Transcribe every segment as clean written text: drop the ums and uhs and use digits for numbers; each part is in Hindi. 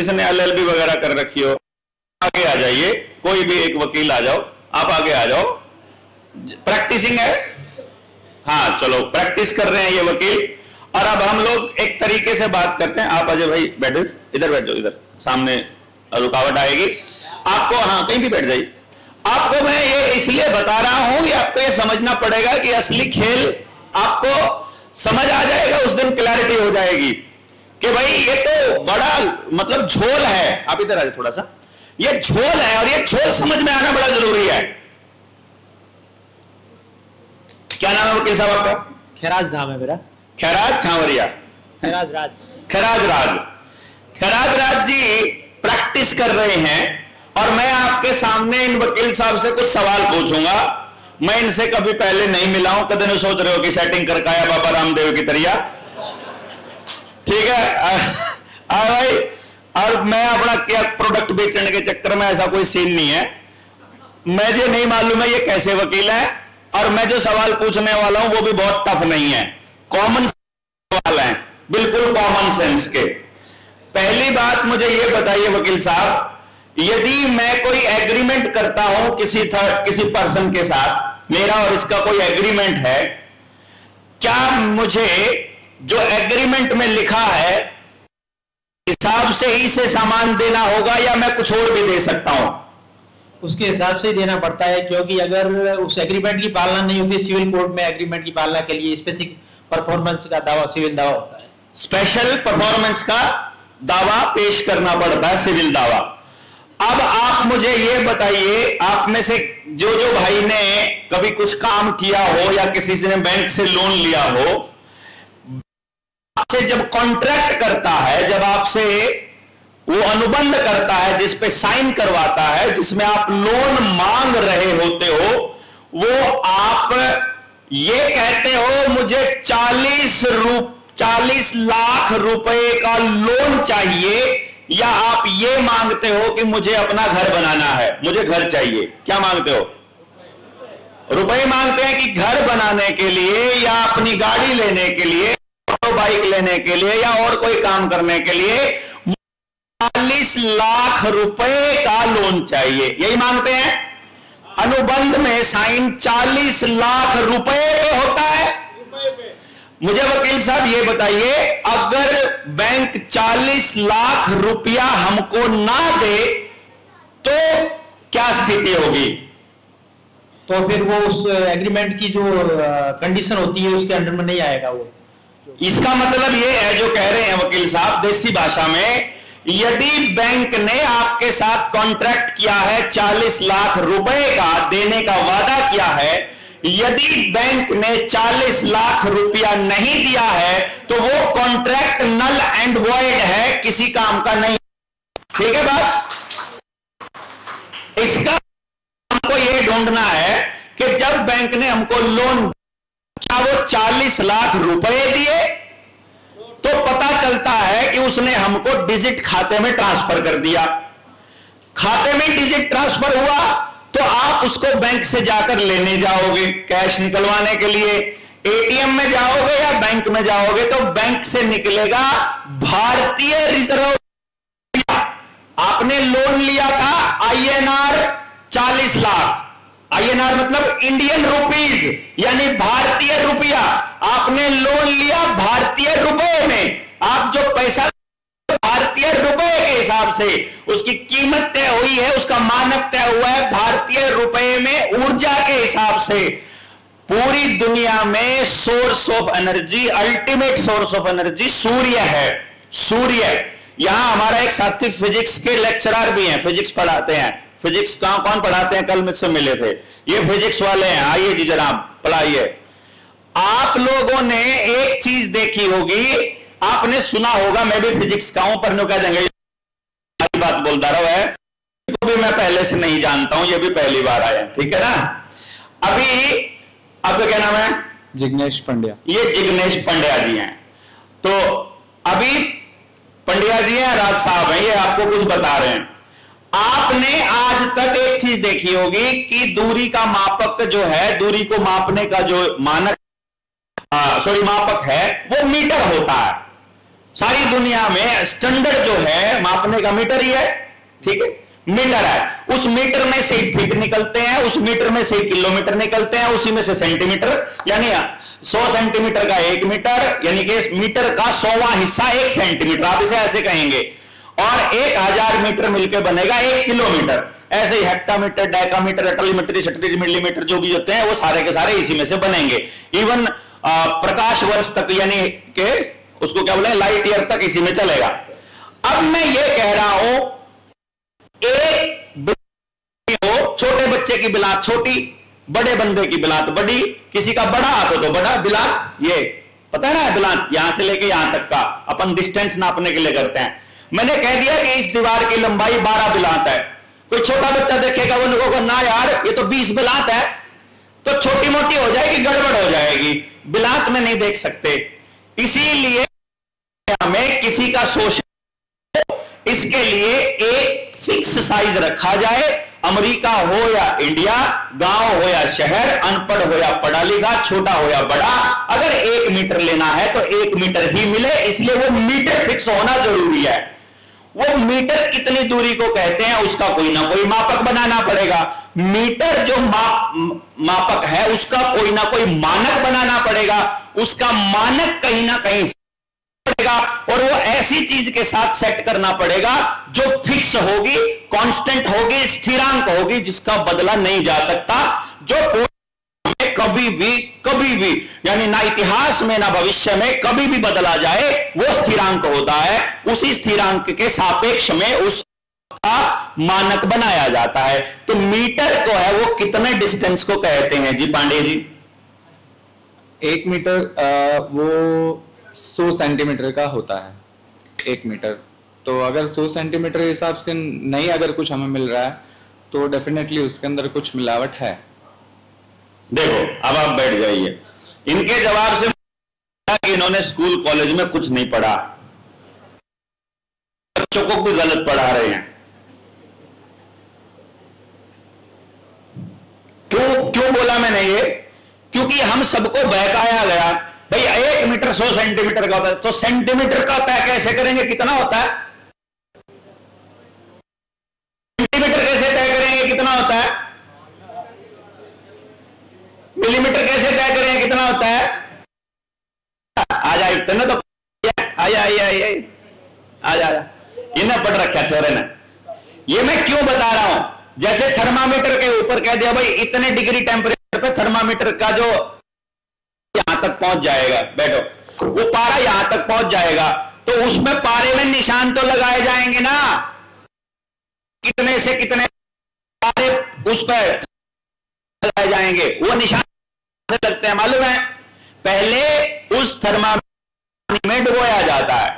किसी ने LLB वगैरह कर रखी हो, आगे आ जाइए, कोई भी एक वकील आ जाओ, आप आगे आ जाओ। प्रैक्टिसिंग है, हाँ चलो प्रैक्टिस कर रहे हैं ये वकील। और अब हम लोग एक तरीके से बात करते हैं। आप अजय भाई बैठो, इधर बैठ जाओ, इधर सामने रुकावट आएगी आपको, हाँ कहीं भी बैठ जाइए। आपको मैं ये इसलिए बता रहा हूं कि आपको ये समझना पड़ेगा कि असली खेल आपको समझ आ जाएगा, उस दिन क्लैरिटी हो जाएगी कि भाई ये तो बड़ा मतलब झोल है। आप इधर आ जाए थोड़ा सा, ये झोल है और ये झोल समझ में आना बड़ा जरूरी है। क्या नाम है वकील साहब आपका? खैराज नाम है मेरा। खैराज छावरिया? खैराज राज। खैराज राज। खैराज राज जी प्रैक्टिस कर रहे हैं और मैं आपके सामने इन वकील साहब से कुछ सवाल पूछूंगा। मैं इनसे कभी पहले नहीं मिला हूं, कदे नहीं सोच रहे हो कि सेटिंग करके आया बाबा रामदेव की तरिया, ठीक है भाई। और मैं अपना क्या प्रोडक्ट बेचने के चक्कर में ऐसा कोई सीन नहीं है। मुझे नहीं मालूम है ये कैसे वकील है, और मैं जो सवाल पूछने वाला हूं वो भी बहुत टफ नहीं है, कॉमन सवाल है, बिल्कुल कॉमन सेंस के। पहली बात मुझे ये बताइए वकील साहब, यदि मैं कोई एग्रीमेंट करता हूं किसी पर्सन के साथ, मेरा और इसका कोई एग्रीमेंट है, क्या मुझे जो एग्रीमेंट में लिखा है हिसाब से ही से सामान देना होगा या मैं कुछ और भी दे सकता हूं? उसके हिसाब से ही देना पड़ता है, क्योंकि अगर उस एग्रीमेंट की पालना नहीं होती, सिविल कोर्ट में एग्रीमेंट की पालना के लिए स्पेसिफिक परफॉर्मेंस का दावा, सिविल दावा होता है। स्पेशल परफॉर्मेंस का दावा पेश करना पड़ता है, सिविल दावा। अब आप मुझे ये बताइए, आप में से जो जो भाई ने कभी कुछ काम किया हो या किसी से ने बैंक से लोन लिया हो, आपसे जब कॉन्ट्रैक्ट करता है, जब आपसे वो अनुबंध करता है जिस पे साइन करवाता है, जिसमें आप लोन मांग रहे होते हो, वो आप ये कहते हो मुझे 40 लाख रुपए का लोन चाहिए, या आप ये मांगते हो कि मुझे अपना घर बनाना है, मुझे घर चाहिए? क्या मांगते हो? रुपए मांगते हैं कि घर बनाने के लिए या अपनी गाड़ी लेने के लिए, बाइक लेने के लिए या और कोई काम करने के लिए 40 लाख रुपए का लोन चाहिए, यही मांगते हैं। अनुबंध में साइन 40 लाख रुपए पे होता है। मुझे वकील साहब ये बताइए, अगर बैंक 40 लाख रुपया हमको ना दे तो क्या स्थिति होगी? तो फिर वो उस एग्रीमेंट की जो कंडीशन होती है उसके अंडर में नहीं आएगा वो। इसका मतलब ये है, जो कह रहे हैं वकील साहब देसी भाषा में, यदि बैंक ने आपके साथ कॉन्ट्रैक्ट किया है 40 लाख रुपए का देने का वादा किया है, यदि बैंक ने 40 लाख रुपया नहीं दिया है तो वो कॉन्ट्रैक्ट नल एंड वॉइड है, किसी काम का नहीं। ठीक है बात? इसका हमको ये ढूंढना है कि जब बैंक ने हमको लोन, क्या वो 40 लाख रुपए दिए? तो पता चलता है कि उसने हमको डिजिट खाते में ट्रांसफर कर दिया। खाते में डिजिट ट्रांसफर हुआ तो आप उसको बैंक से जाकर लेने जाओगे कैश निकलवाने के लिए, एटीएम में जाओगे या बैंक में जाओगे तो बैंक से निकलेगा भारतीय रिजर्व। आपने लोन लिया था INR 40 लाख, INR मतलब इंडियन रुपीज, यानी भारतीय रुपया। आपने लोन लिया भारतीय रुपए में, आप जो पैसा भारतीय रुपए के हिसाब से उसकी कीमत तय हुई है, उसका मानक तय हुआ है भारतीय रुपए में, ऊर्जा के हिसाब से। पूरी दुनिया में source of energy, ultimate source of energy सूर्य है, सूर्य। यहां हमारा एक साथी फिजिक्स के लेक्चरर भी हैं, फिजिक्स पढ़ाते हैं। फिजिक्स कौन पढ़ाते हैं? कल मुझसे मिले थे, ये फिजिक्स वाले हैं। आइए जी जनाब पढ़ाइए। आप लोगों ने एक चीज देखी होगी, आपने सुना होगा, मैं भी फिजिक्स का हूं, पर कह देंगे बात बोलता रहा है, को भी मैं पहले से नहीं जानता हूं, ये भी पहली बार आया, ठीक है ना। अभी आपका क्या नाम है? जिग्नेश पंड्या। ये जिग्नेश पंड्या जी हैं। तो अभी पंड्या जी हैं, राज साहब हैं, ये आपको कुछ बता रहे हैं। आपने आज तक एक चीज देखी होगी कि दूरी का मापक जो है, दूरी को मापने का जो मानक मापक है वो मीटर होता है। सारी दुनिया में स्टैंडर्ड जो है मापने का मीटर ही है, ठीक है, मीटर है। उस मीटर में से फीट निकलते हैं, उस मीटर में से किलोमीटर निकलते हैं, उसी में से सेंटीमीटर, यानी 100 सेंटीमीटर का 1 मीटर, यानी कि मीटर का 100वां हिस्सा 1 सेंटीमीटर, आप इसे ऐसे कहेंगे। और 1000 मीटर मिलकर बनेगा 1 किलोमीटर। ऐसे ही हेक्टामीटर, डेकामीटर, एटोमीटर, सेंटीमीटर, मिलीमीटर जो भी होते हैं वो सारे के सारे इसी में से बनेंगे। इवन प्रकाश वर्ष तक, यानी कि उसको क्या बोले, लाइट ईयर तक इसी में चलेगा। अब मैं ये कह रहा हूं, एक हो, छोटे बच्चे की बिलात छोटी, बड़े बंदे की बिलात बड़ी, किसी का बड़ा हाथ हो तो बड़ा बिलात, ये पता है ना, बिलात यहां से लेके यहां तक का अपन डिस्टेंस नापने के लिए करते हैं। मैंने कह दिया कि इस दीवार की लंबाई 12 बिलात है। कोई छोटा बच्चा देखेगा वो लोगों को, ना यार ये तो 20 बिलात है, तो छोटी मोटी हो जाएगी, गड़बड़ हो जाएगी, बिलात में नहीं देख सकते। इसीलिए हमें किसी का शोषण, इसके लिए एक फिक्स साइज रखा जाए। अमेरिका हो या इंडिया, गांव हो या शहर, अनपढ़ हो या पढ़ा लिखा, छोटा हो या बड़ा, अगर 1 मीटर लेना है तो 1 मीटर ही मिले। इसलिए वो मीटर फिक्स होना जरूरी है। वो मीटर कितनी दूरी को कहते हैं उसका कोई ना कोई मापक बनाना पड़ेगा। मीटर जो मापक है उसका कोई ना कोई मानक बनाना पड़ेगा। उसका मानक कहीं ना कहीं पड़ेगा, और वो ऐसी चीज के साथ सेट करना पड़ेगा जो फिक्स होगी, कांस्टेंट होगी, स्थिरांक होगी, जिसका बदला नहीं जा सकता, जो कभी भी यानी ना इतिहास में ना भविष्य में कभी भी बदला जाए, वो स्थिरांक होता है। उसी स्थिरांक के सापेक्ष में उसका मानक बनाया जाता है। तो मीटर को है वो कितने डिस्टेंस को कहते हैं जी पांडे जी? 1 मीटर वो 100 सेंटीमीटर का होता है 1 मीटर। तो अगर 100 सेंटीमीटर के हिसाब से नहीं अगर कुछ हमें मिल रहा है तो डेफिनेटली उसके अंदर कुछ मिलावट है। देखो अब आप बैठ जाइए, इनके जवाब से कि इन्होंने स्कूल कॉलेज में कुछ नहीं पढ़ा, बच्चों को भी गलत पढ़ा रहे हैं। क्यों बोला मैंने ये? क्योंकि हम सबको बहकाया गया भाई 1 मीटर 100 सेंटीमीटर का होता है, तो सेंटीमीटर का तय कैसे करेंगे कितना होता है? सेंटीमीटर कैसे तय करेंगे कितना होता है? मिलीमीटर कैसे तय करेंगे कितना होता है? आ जाए इतना तो आजा इन्हें पढ़ रखा छोरे ने। ये मैं क्यों बता रहा हूं, जैसे थर्मामीटर के ऊपर कह दिया भाई इतने डिग्री टेम्परेचर पे थर्मामीटर का जो यहां तक पहुंच जाएगा, बैठो, वो पारा यहां तक पहुंच जाएगा, तो उसमें पारे में निशान तो लगाए जाएंगे ना, कितने से कितने पारे उस पर लगाए जाएंगे। वो निशान लगते हैं मालूम है? पहले उस थर्मामीटर में डुबोया जाता है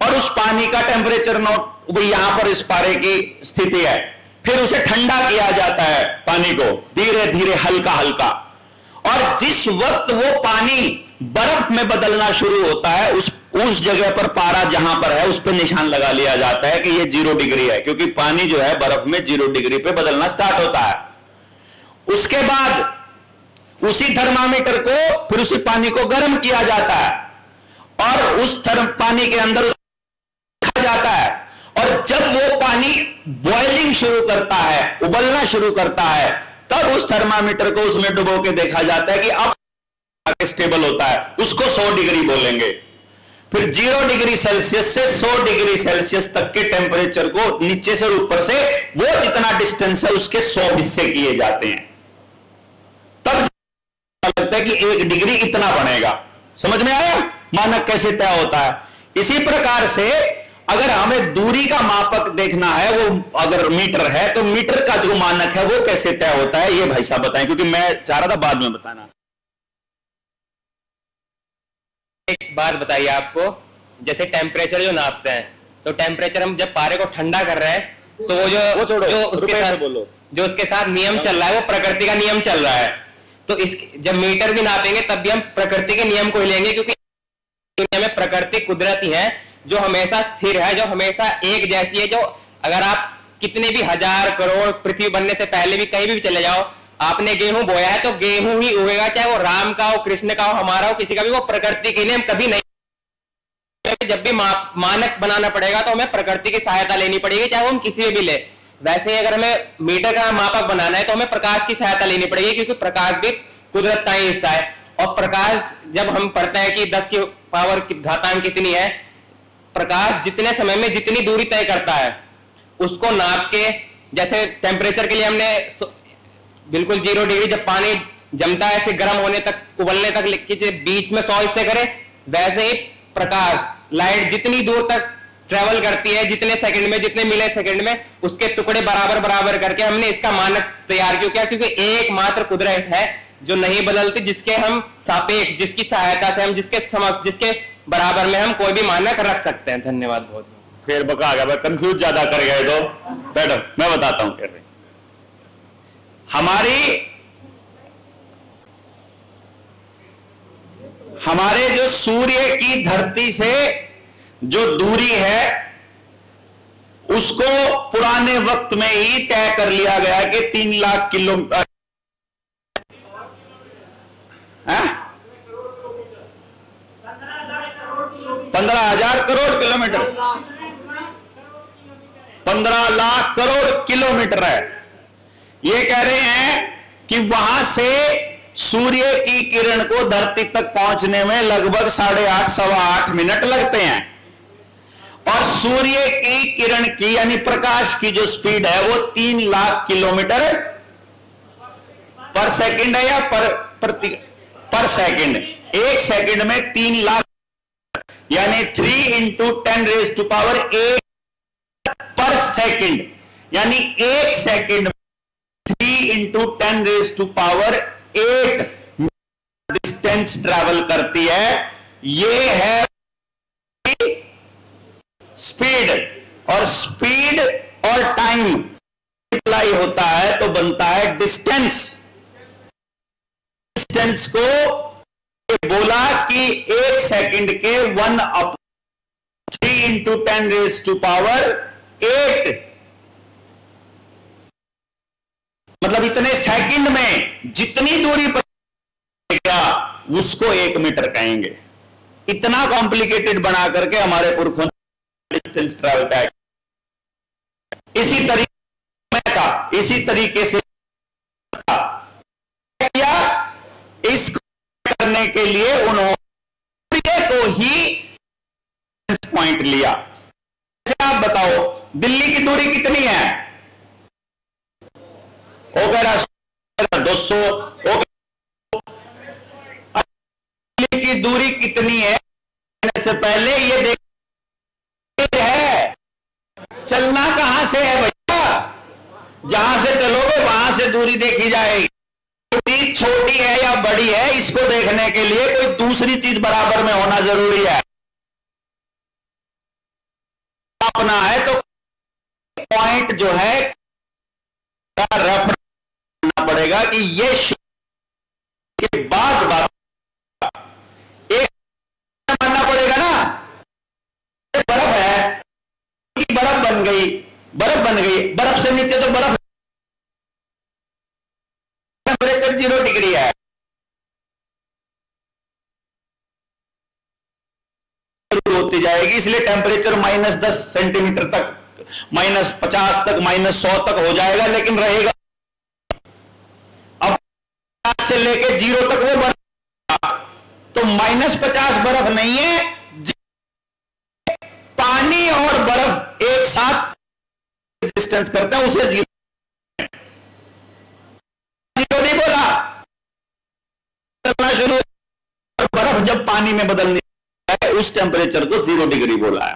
और उस पानी का टेम्परेचर नोट यहां पर इस पारे की स्थिति है, फिर उसे ठंडा किया जाता है पानी को धीरे धीरे हल्का हल्का, और जिस वक्त वो पानी बर्फ में बदलना शुरू होता है उस जगह पर पारा जहां पर है उस पर निशान लगा लिया जाता है कि ये 0 डिग्री है, क्योंकि पानी जो है बर्फ में 0 डिग्री पे बदलना स्टार्ट होता है। उसके बाद उसी थर्मामीटर को फिर उसी पानी को गर्म किया जाता है और उस पानी के अंदर रखा जाता है, और जब वो पानी बॉइलिंग शुरू करता है, उबलना शुरू करता है, तब उस थर्मामीटर को उसमें डुबो के देखा जाता है कि अब स्टेबल होता है, उसको 100 डिग्री बोलेंगे। फिर 0 डिग्री सेल्सियस से 100 डिग्री सेल्सियस तक के टेम्परेचर को नीचे से और ऊपर से वो जितना डिस्टेंस है उसके 100 हिस्से किए जाते हैं, तब लगता है कि 1 डिग्री इतना बनेगा। समझ में आया मानक कैसे तय होता है? इसी प्रकार से अगर हमें दूरी का मापक देखना है, वो अगर मीटर है तो मीटर का जो मानक है वो कैसे तय होता है, ये भाई साहब बताएं, क्योंकि मैं चाह रहा था बाद में बताना। एक बात बताइए आपको, जैसे टेम्परेचर जो नापते हैं, तो टेम्परेचर हम जब पारे को ठंडा कर रहे हैं तो जो उसके साथ बोलो, जो उसके साथ नियम चल रहा है वो प्रकृति का नियम चल रहा है। तो जब मीटर भी नापेंगे तब भी हम प्रकृति के नियम को ही लेंगे, क्योंकि दुनिया में प्रकृति कुदरती है जो हमेशा स्थिर है, जो हमेशा एक जैसी है। जो अगर आप कितने भी 1000 करोड़ पृथ्वी बनने से पहले भी कहीं भी चले जाओ, आपने गेहूं बोया है तो गेहूं ही उगेगा, चाहे वो राम का हो, कृष्ण का हो, हमारा हो, किसी का भी, वो प्रकृति के नियम कभी नहीं जब भी मानक बनाना पड़ेगा तो हमें प्रकृति की सहायता लेनी पड़ेगी, चाहे वो हम किसी भी ले। वैसे ही अगर हमें मीटर का मापक बनाना है तो हमें प्रकाश की सहायता लेनी पड़ेगी, क्योंकि प्रकाश भी कुदरत का ही हिस्सा है। और प्रकाश जब हम पढ़ते हैं कि 10 की पावर घातांक कितनी है, प्रकाश जितने समय में जितनी दूरी तय करता है उसको नाप के, जैसे टेम्परेचर के लिए हमने बिल्कुल 0 डिग्री जब पानी जमता है ऐसे गर्म होने तक, उबलने तक बीच में 100 हिस्से करें, वैसे ही प्रकाश लाइट जितनी दूर तक ट्रेवल करती है, जितने सेकंड में, जितने मिले सेकंड में, उसके टुकड़े बराबर बराबर करके हमने इसका मानक तैयार क्यों किया? क्योंकि एकमात्र कुदरत है जो नहीं बदलती, जिसके हम सापेक्ष, जिसकी सहायता से हम, जिसके समक्ष, जिसके बराबर में हम कोई भी मानक रख सकते हैं। धन्यवाद। बहुत फिर बका आ गया, कंफ्यूज ज्यादा कर गए तो बैठो मैं बताता हूं। हमारे जो सूर्य की धरती से जो दूरी है उसको पुराने वक्त में ही तय कर लिया गया कि 3 lakh kilometre 15,000 crore kilometre, 15 lakh crore kilometre है। ये कह रहे हैं कि वहां से सूर्य की किरण को धरती तक पहुंचने में लगभग 8.5 सवा 8 मिनट लगते हैं, और सूर्य की किरण की यानी प्रकाश की जो स्पीड है वो 3 लाख किलोमीटर पर सेकंड है या पर सेकंड। 1 सेकंड में 3 लाख यानी 3 × 10⁸ पर सेकंड, यानी 1 सेकंड में 3 × 10⁸ डिस्टेंस ट्रैवल करती है। ये है स्पीड, और स्पीड और टाइम अप्लाई होता है तो बनता है डिस्टेंस। डिस्टेंस को बोला कि 1 सेकंड के 1/3 × 10⁸, मतलब इतने सेकंड में जितनी दूरी पर उसको 1 मीटर कहेंगे। इतना कॉम्प्लिकेटेड बना करके हमारे पुरखों ने डिस्टेंस ट्रैवल तय। इसी तरीके से इसको करने के लिए उन्होंने को ही पॉइंट लिया। जैसे आप बताओ दिल्ली की दूरी कितनी है? वो कह रहा 200। दिल्ली की दूरी कितनी है से पहले ये देख है चलना कहां से है भैया, जहां से चलोगे वहां से दूरी देखी जाएगी। दूरी छोटी है या बड़ी है इसको देखने के लिए कोई दूसरी चीज बराबर में होना जरूरी है। अपना है तो पॉइंट जो है रफ करना पड़ेगा कि ये के बाद बात एक मानना पड़ेगा ना। बर्फ है, बर्फ बन गई, बर्फ से नीचे तो बर्फ, टेम्परेचर 0 डिग्री है। होती जाएगी, इसलिए टेम्परेचर -10 सेंटीमीटर तक, -50 तक, -100 तक हो जाएगा, लेकिन रहेगा। अब 50 से लेके 0 तक वो बर्फ, तो -50 बर्फ नहीं है, पानी और बर्फ एक साथ रेजिस्टेंस करते हैं, उसे 0 नहीं बोला। चलना शुरू, बर्फ जब पानी में बदलनी है उस टेम्परेचर को 0 डिग्री बोला है।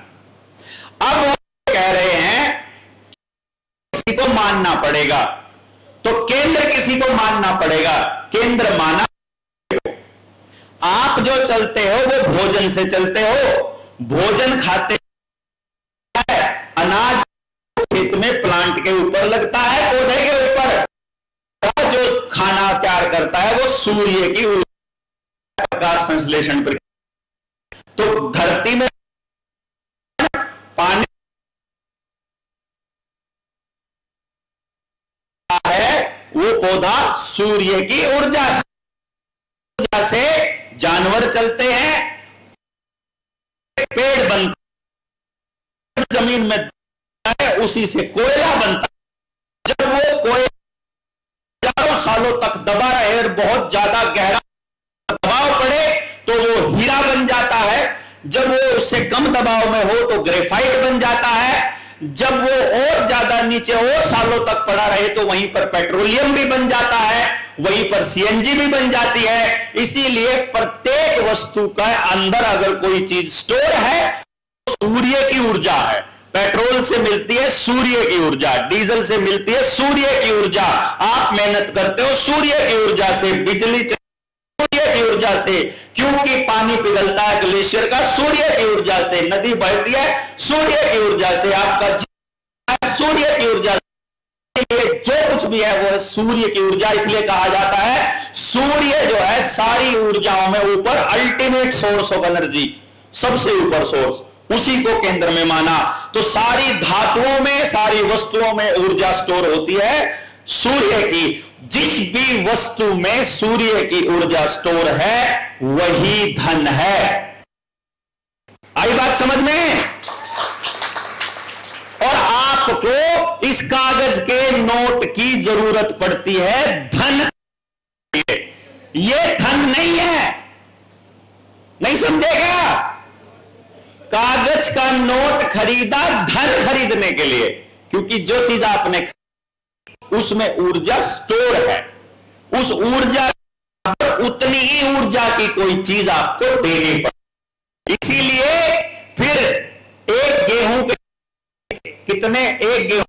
अब वो कह रहे हैं किसी को मानना पड़ेगा, तो केंद्र किसी को मानना पड़ेगा। केंद्र माना, आप जो चलते हो वो भोजन से चलते हो, भोजन खाते हैं, अनाज खेत में प्लांट के ऊपर लगता है, पौधे के ऊपर, और जो खाना तैयार करता है वो सूर्य की प्रकाश संश्लेषण पर। तो धरती में पानी है, वो पौधा सूर्य की ऊर्जा से, जानवर चलते हैं पेड़ बनता है, जमीन में है, उसी से कोयला बनता है। जब वो कोयला हजारों सालों तक दबा रहे और बहुत ज्यादा गहरा दबाव पड़े तो वो हीरा बन जाता है। जब वो उससे कम दबाव में हो तो ग्रेफाइट बन जाता है। जब वो और ज्यादा नीचे और सालों तक पड़ा रहे तो वहीं पर पेट्रोलियम भी बन जाता है, वहीं पर सीएनजी भी बन जाती है। इसीलिए प्रत्येक वस्तु का अंदर अगर कोई चीज स्टोर है तो सूर्य की ऊर्जा है। पेट्रोल से मिलती है सूर्य की ऊर्जा, डीजल से मिलती है सूर्य की ऊर्जा। आप मेहनत करते हो सूर्य की ऊर्जा से, बिजली सूर्य की ऊर्जा से, क्योंकि पानी पिघलता है ग्लेशियर का सूर्य की ऊर्जा से, नदी बहती है सूर्य की ऊर्जा से, आपका जीवन सूर्य की ऊर्जा से, जो कुछ भी है वो है सूर्य की ऊर्जा। इसलिए कहा जाता है सूर्य जो है सारी ऊर्जाओं में ऊपर अल्टीमेट सोर्स ऑफ एनर्जी, सबसे ऊपर सोर्स, उसी को केंद्र में माना। तो सारी धातुओं में, सारी वस्तुओं में ऊर्जा स्टोर होती है सूर्य की। जिस भी वस्तु में सूर्य की ऊर्जा स्टोर है वही धन है। आई बात समझ में? और आपको इस कागज के नोट की जरूरत पड़ती है धन। ये धन नहीं है, नहीं समझेगा? कागज का नोट खरीदा धन खरीदने के लिए, क्योंकि जो चीज आपने उसमें ऊर्जा स्टोर है, उस ऊर्जा पर उतनी ही ऊर्जा की कोई चीज आपको देनी पड़े। इसीलिए फिर एक गेहूं के कितने, एक गेहूं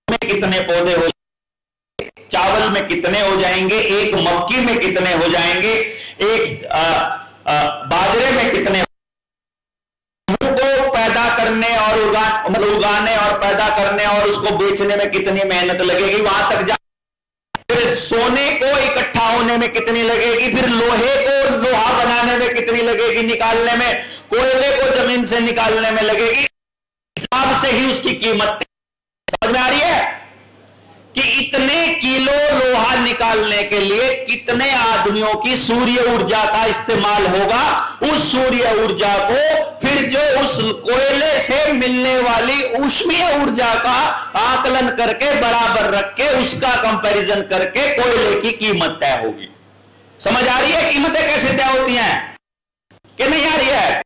में कितने पौधे हो जाएंगे, चावल में कितने हो जाएंगे, एक मक्की में कितने हो जाएंगे, एक बाजरे में कितने को पैदा करने और उगाने और पैदा करने और उसको बेचने में कितनी मेहनत लगेगी, वहां तक जा, फिर सोने को इकट्ठा होने में कितनी लगेगी, फिर लोहे को लोहा बनाने में कितनी लगेगी निकालने में, कोयले को जमीन से निकालने में लगेगी, हिसाब से ही उसकी कीमत। समझ में आ रही है कि इतने किलो लोहा निकालने के लिए कितने आदमियों की सूर्य ऊर्जा का इस्तेमाल होगा। उस सूर्य ऊर्जा को फिर जो उस कोयले से मिलने वाली ऊष्मीय ऊर्जा का आकलन करके बराबर रख के उसका कंपैरिजन करके कोयले की कीमत तय होगी। समझ आ रही है कीमतें कैसे तय होती हैं कि नहीं आ रही है?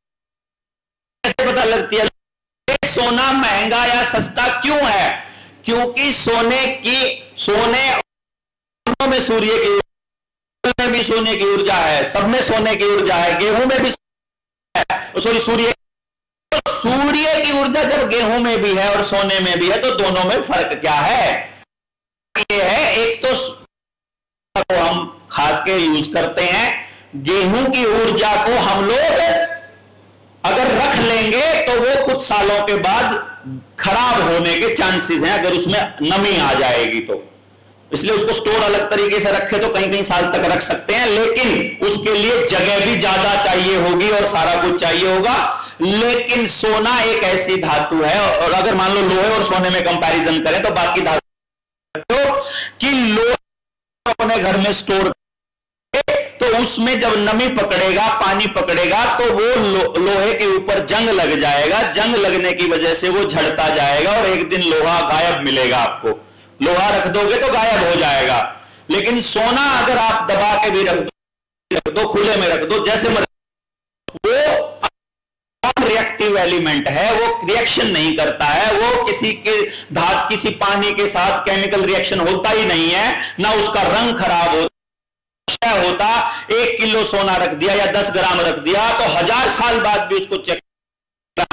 कैसे पता लगती है सोना महंगा या सस्ता क्यों है? क्योंकि सोने में सूर्य की में भी सोने की ऊर्जा है, सब में सोने की ऊर्जा है, गेहूं में भी सूर्य की ऊर्जा जब गेहूं में भी है और सोने में भी है तो दोनों में फर्क क्या है? ये है, एक तो हम खाद के यूज करते हैं, गेहूं की ऊर्जा को हम लोग अगर रख लेंगे तो वो कुछ सालों के बाद खराब होने के चांसेस हैं अगर उसमें नमी आ जाएगी तो। इसलिए उसको स्टोर अलग तरीके से रखे तो कई कई साल तक रख सकते हैं, लेकिन उसके लिए जगह भी ज्यादा चाहिए होगी और सारा कुछ चाहिए होगा। लेकिन सोना एक ऐसी धातु है, और अगर मान लो लोहे और सोने में कंपैरिजन करें तो बाकी धातु कि लोहे अपने घर में स्टोर तो उसमें जब नमी पकड़ेगा, पानी पकड़ेगा तो वो लोहे के ऊपर जंग लग जाएगा, जंग लगने की वजह से वो झड़ता जाएगा और एक दिन लोहा गायब मिलेगा आपको। लोहा रख दोगे तो गायब हो जाएगा, लेकिन सोना अगर आप दबा के भी रख दो, खुले में रख दो, जैसे वो रिएक्टिव एलिमेंट है, वो रिएक्शन नहीं करता है, वो किसी पानी के साथ केमिकल रिएक्शन होता ही नहीं है, ना उसका रंग खराब होता। 1 किलो सोना रख दिया या 10 ग्राम रख दिया तो 1000 साल बाद भी उसको चेक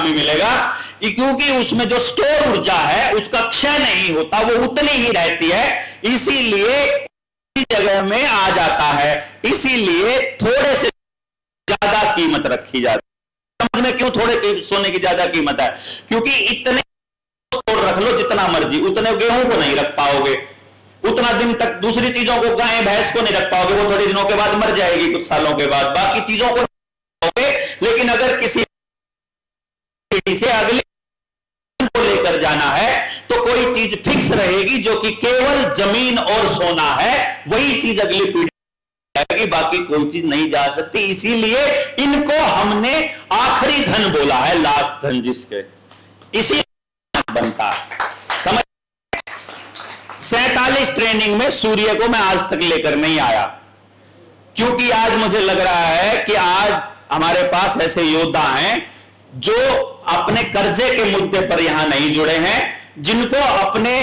में मिलेगा, क्योंकि उसमें जो स्टोर ऊर्जा है उसका क्षय नहीं होता, वो उतनी ही रहती है, इसीलिए जगह में आ जाता है, इसीलिए थोड़े से ज्यादा कीमत रखी जाती है। समझ में क्यों थोड़े सोने की ज्यादा कीमत है? क्योंकि इतने स्टोर रख लो जितना मर्जी, उतने गेहूं को नहीं रख पाओगे, उतना दिन तक दूसरी चीजों को, गाय भैंस को नहीं रख पाओगे, वो थोड़े दिनों के बाद मर जाएगी कुछ सालों के बाद, बाकी चीजों को रखोगे। लेकिन अगर किसी से अगले को लेकर जाना है तो कोई चीज फिक्स रहेगी जो कि केवल जमीन और सोना है, वही चीज अगली पीढ़ी कि बाकी कोई चीज नहीं जा सकती, इसीलिए इनको हमने आखिरी धन बोला है, लास्ट धन जिसके, इसी बनता समझ। 47 ट्रेनिंग में सूर्य को मैं आज तक लेकर नहीं आया, क्योंकि आज मुझे लग रहा है कि आज हमारे पास ऐसे योद्धा हैं जो अपने कर्जे के मुद्दे पर यहां नहीं जुड़े हैं, जिनको अपने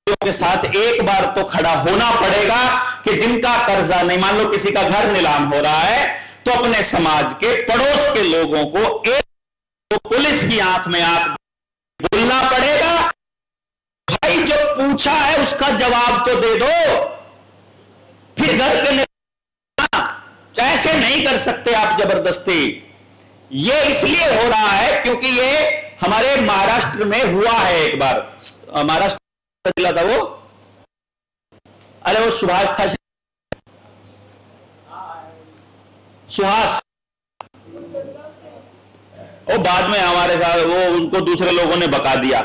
के साथ एक बार तो खड़ा होना पड़ेगा कि जिनका कर्जा नहीं, मान लो किसी का घर नीलाम हो रहा है, तो अपने समाज के पड़ोस के लोगों को एक तो पुलिस की आंख में आंख बोलना पड़ेगा, भाई जो पूछा है उसका जवाब तो दे दो, फिर घर के ऐसे नहीं कर सकते आप जबरदस्ती। ये इसलिए हो रहा है क्योंकि ये हमारे महाराष्ट्र में हुआ है एक बार, महाराष्ट्र जिला था वो, अरे वो सुहास था, सुहास, वो बाद में हमारे साथ वो उनको दूसरे लोगों ने बका दिया,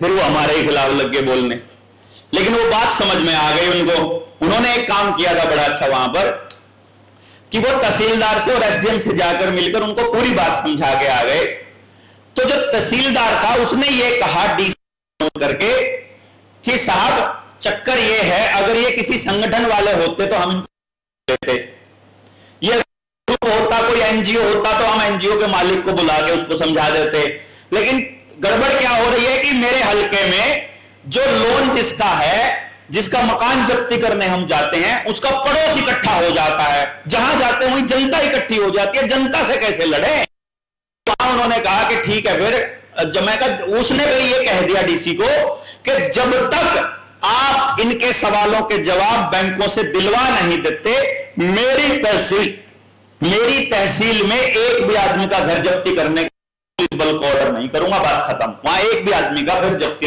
फिर वो हमारे ही खिलाफ लग गए बोलने, लेकिन वो बात समझ में आ गई उनको। उन्होंने एक काम किया था बड़ा अच्छा वहां पर कि वो तहसीलदार से और एसडीएम से जाकर मिलकर उनको पूरी बात समझा के आ गए। तो जो तहसीलदार था उसने ये कहा डीसी करके कि साहब चक्कर ये है, अगर ये किसी संगठन वाले होते तो हम इनको देते, ये ग्रुप होता, कोई एनजीओ होता तो हम एनजीओ के मालिक को बुला के उसको समझा देते। लेकिन गड़बड़ क्या हो रही है कि मेरे हलके में जो लोन जिसका है, जिसका मकान जब्ती करने हम जाते हैं, उसका पड़ोस इकट्ठा हो जाता है, जहां जाते हैं वहीं जनता इकट्ठी हो जाती है, जनता से कैसे लड़े। तो उन्होंने कहा कि ठीक है, फिर जब मैं उसने फिर ये कह दिया डीसी को कि जब तक आप इनके सवालों के जवाब बैंकों से दिलवा नहीं देते, मेरी तहसील में एक भी आदमी का घर जब्ती करने का पुलिस बल को ऑर्डर नहीं करूंगा, बात खत्म। वहां एक भी आदमी का घर जब्ती,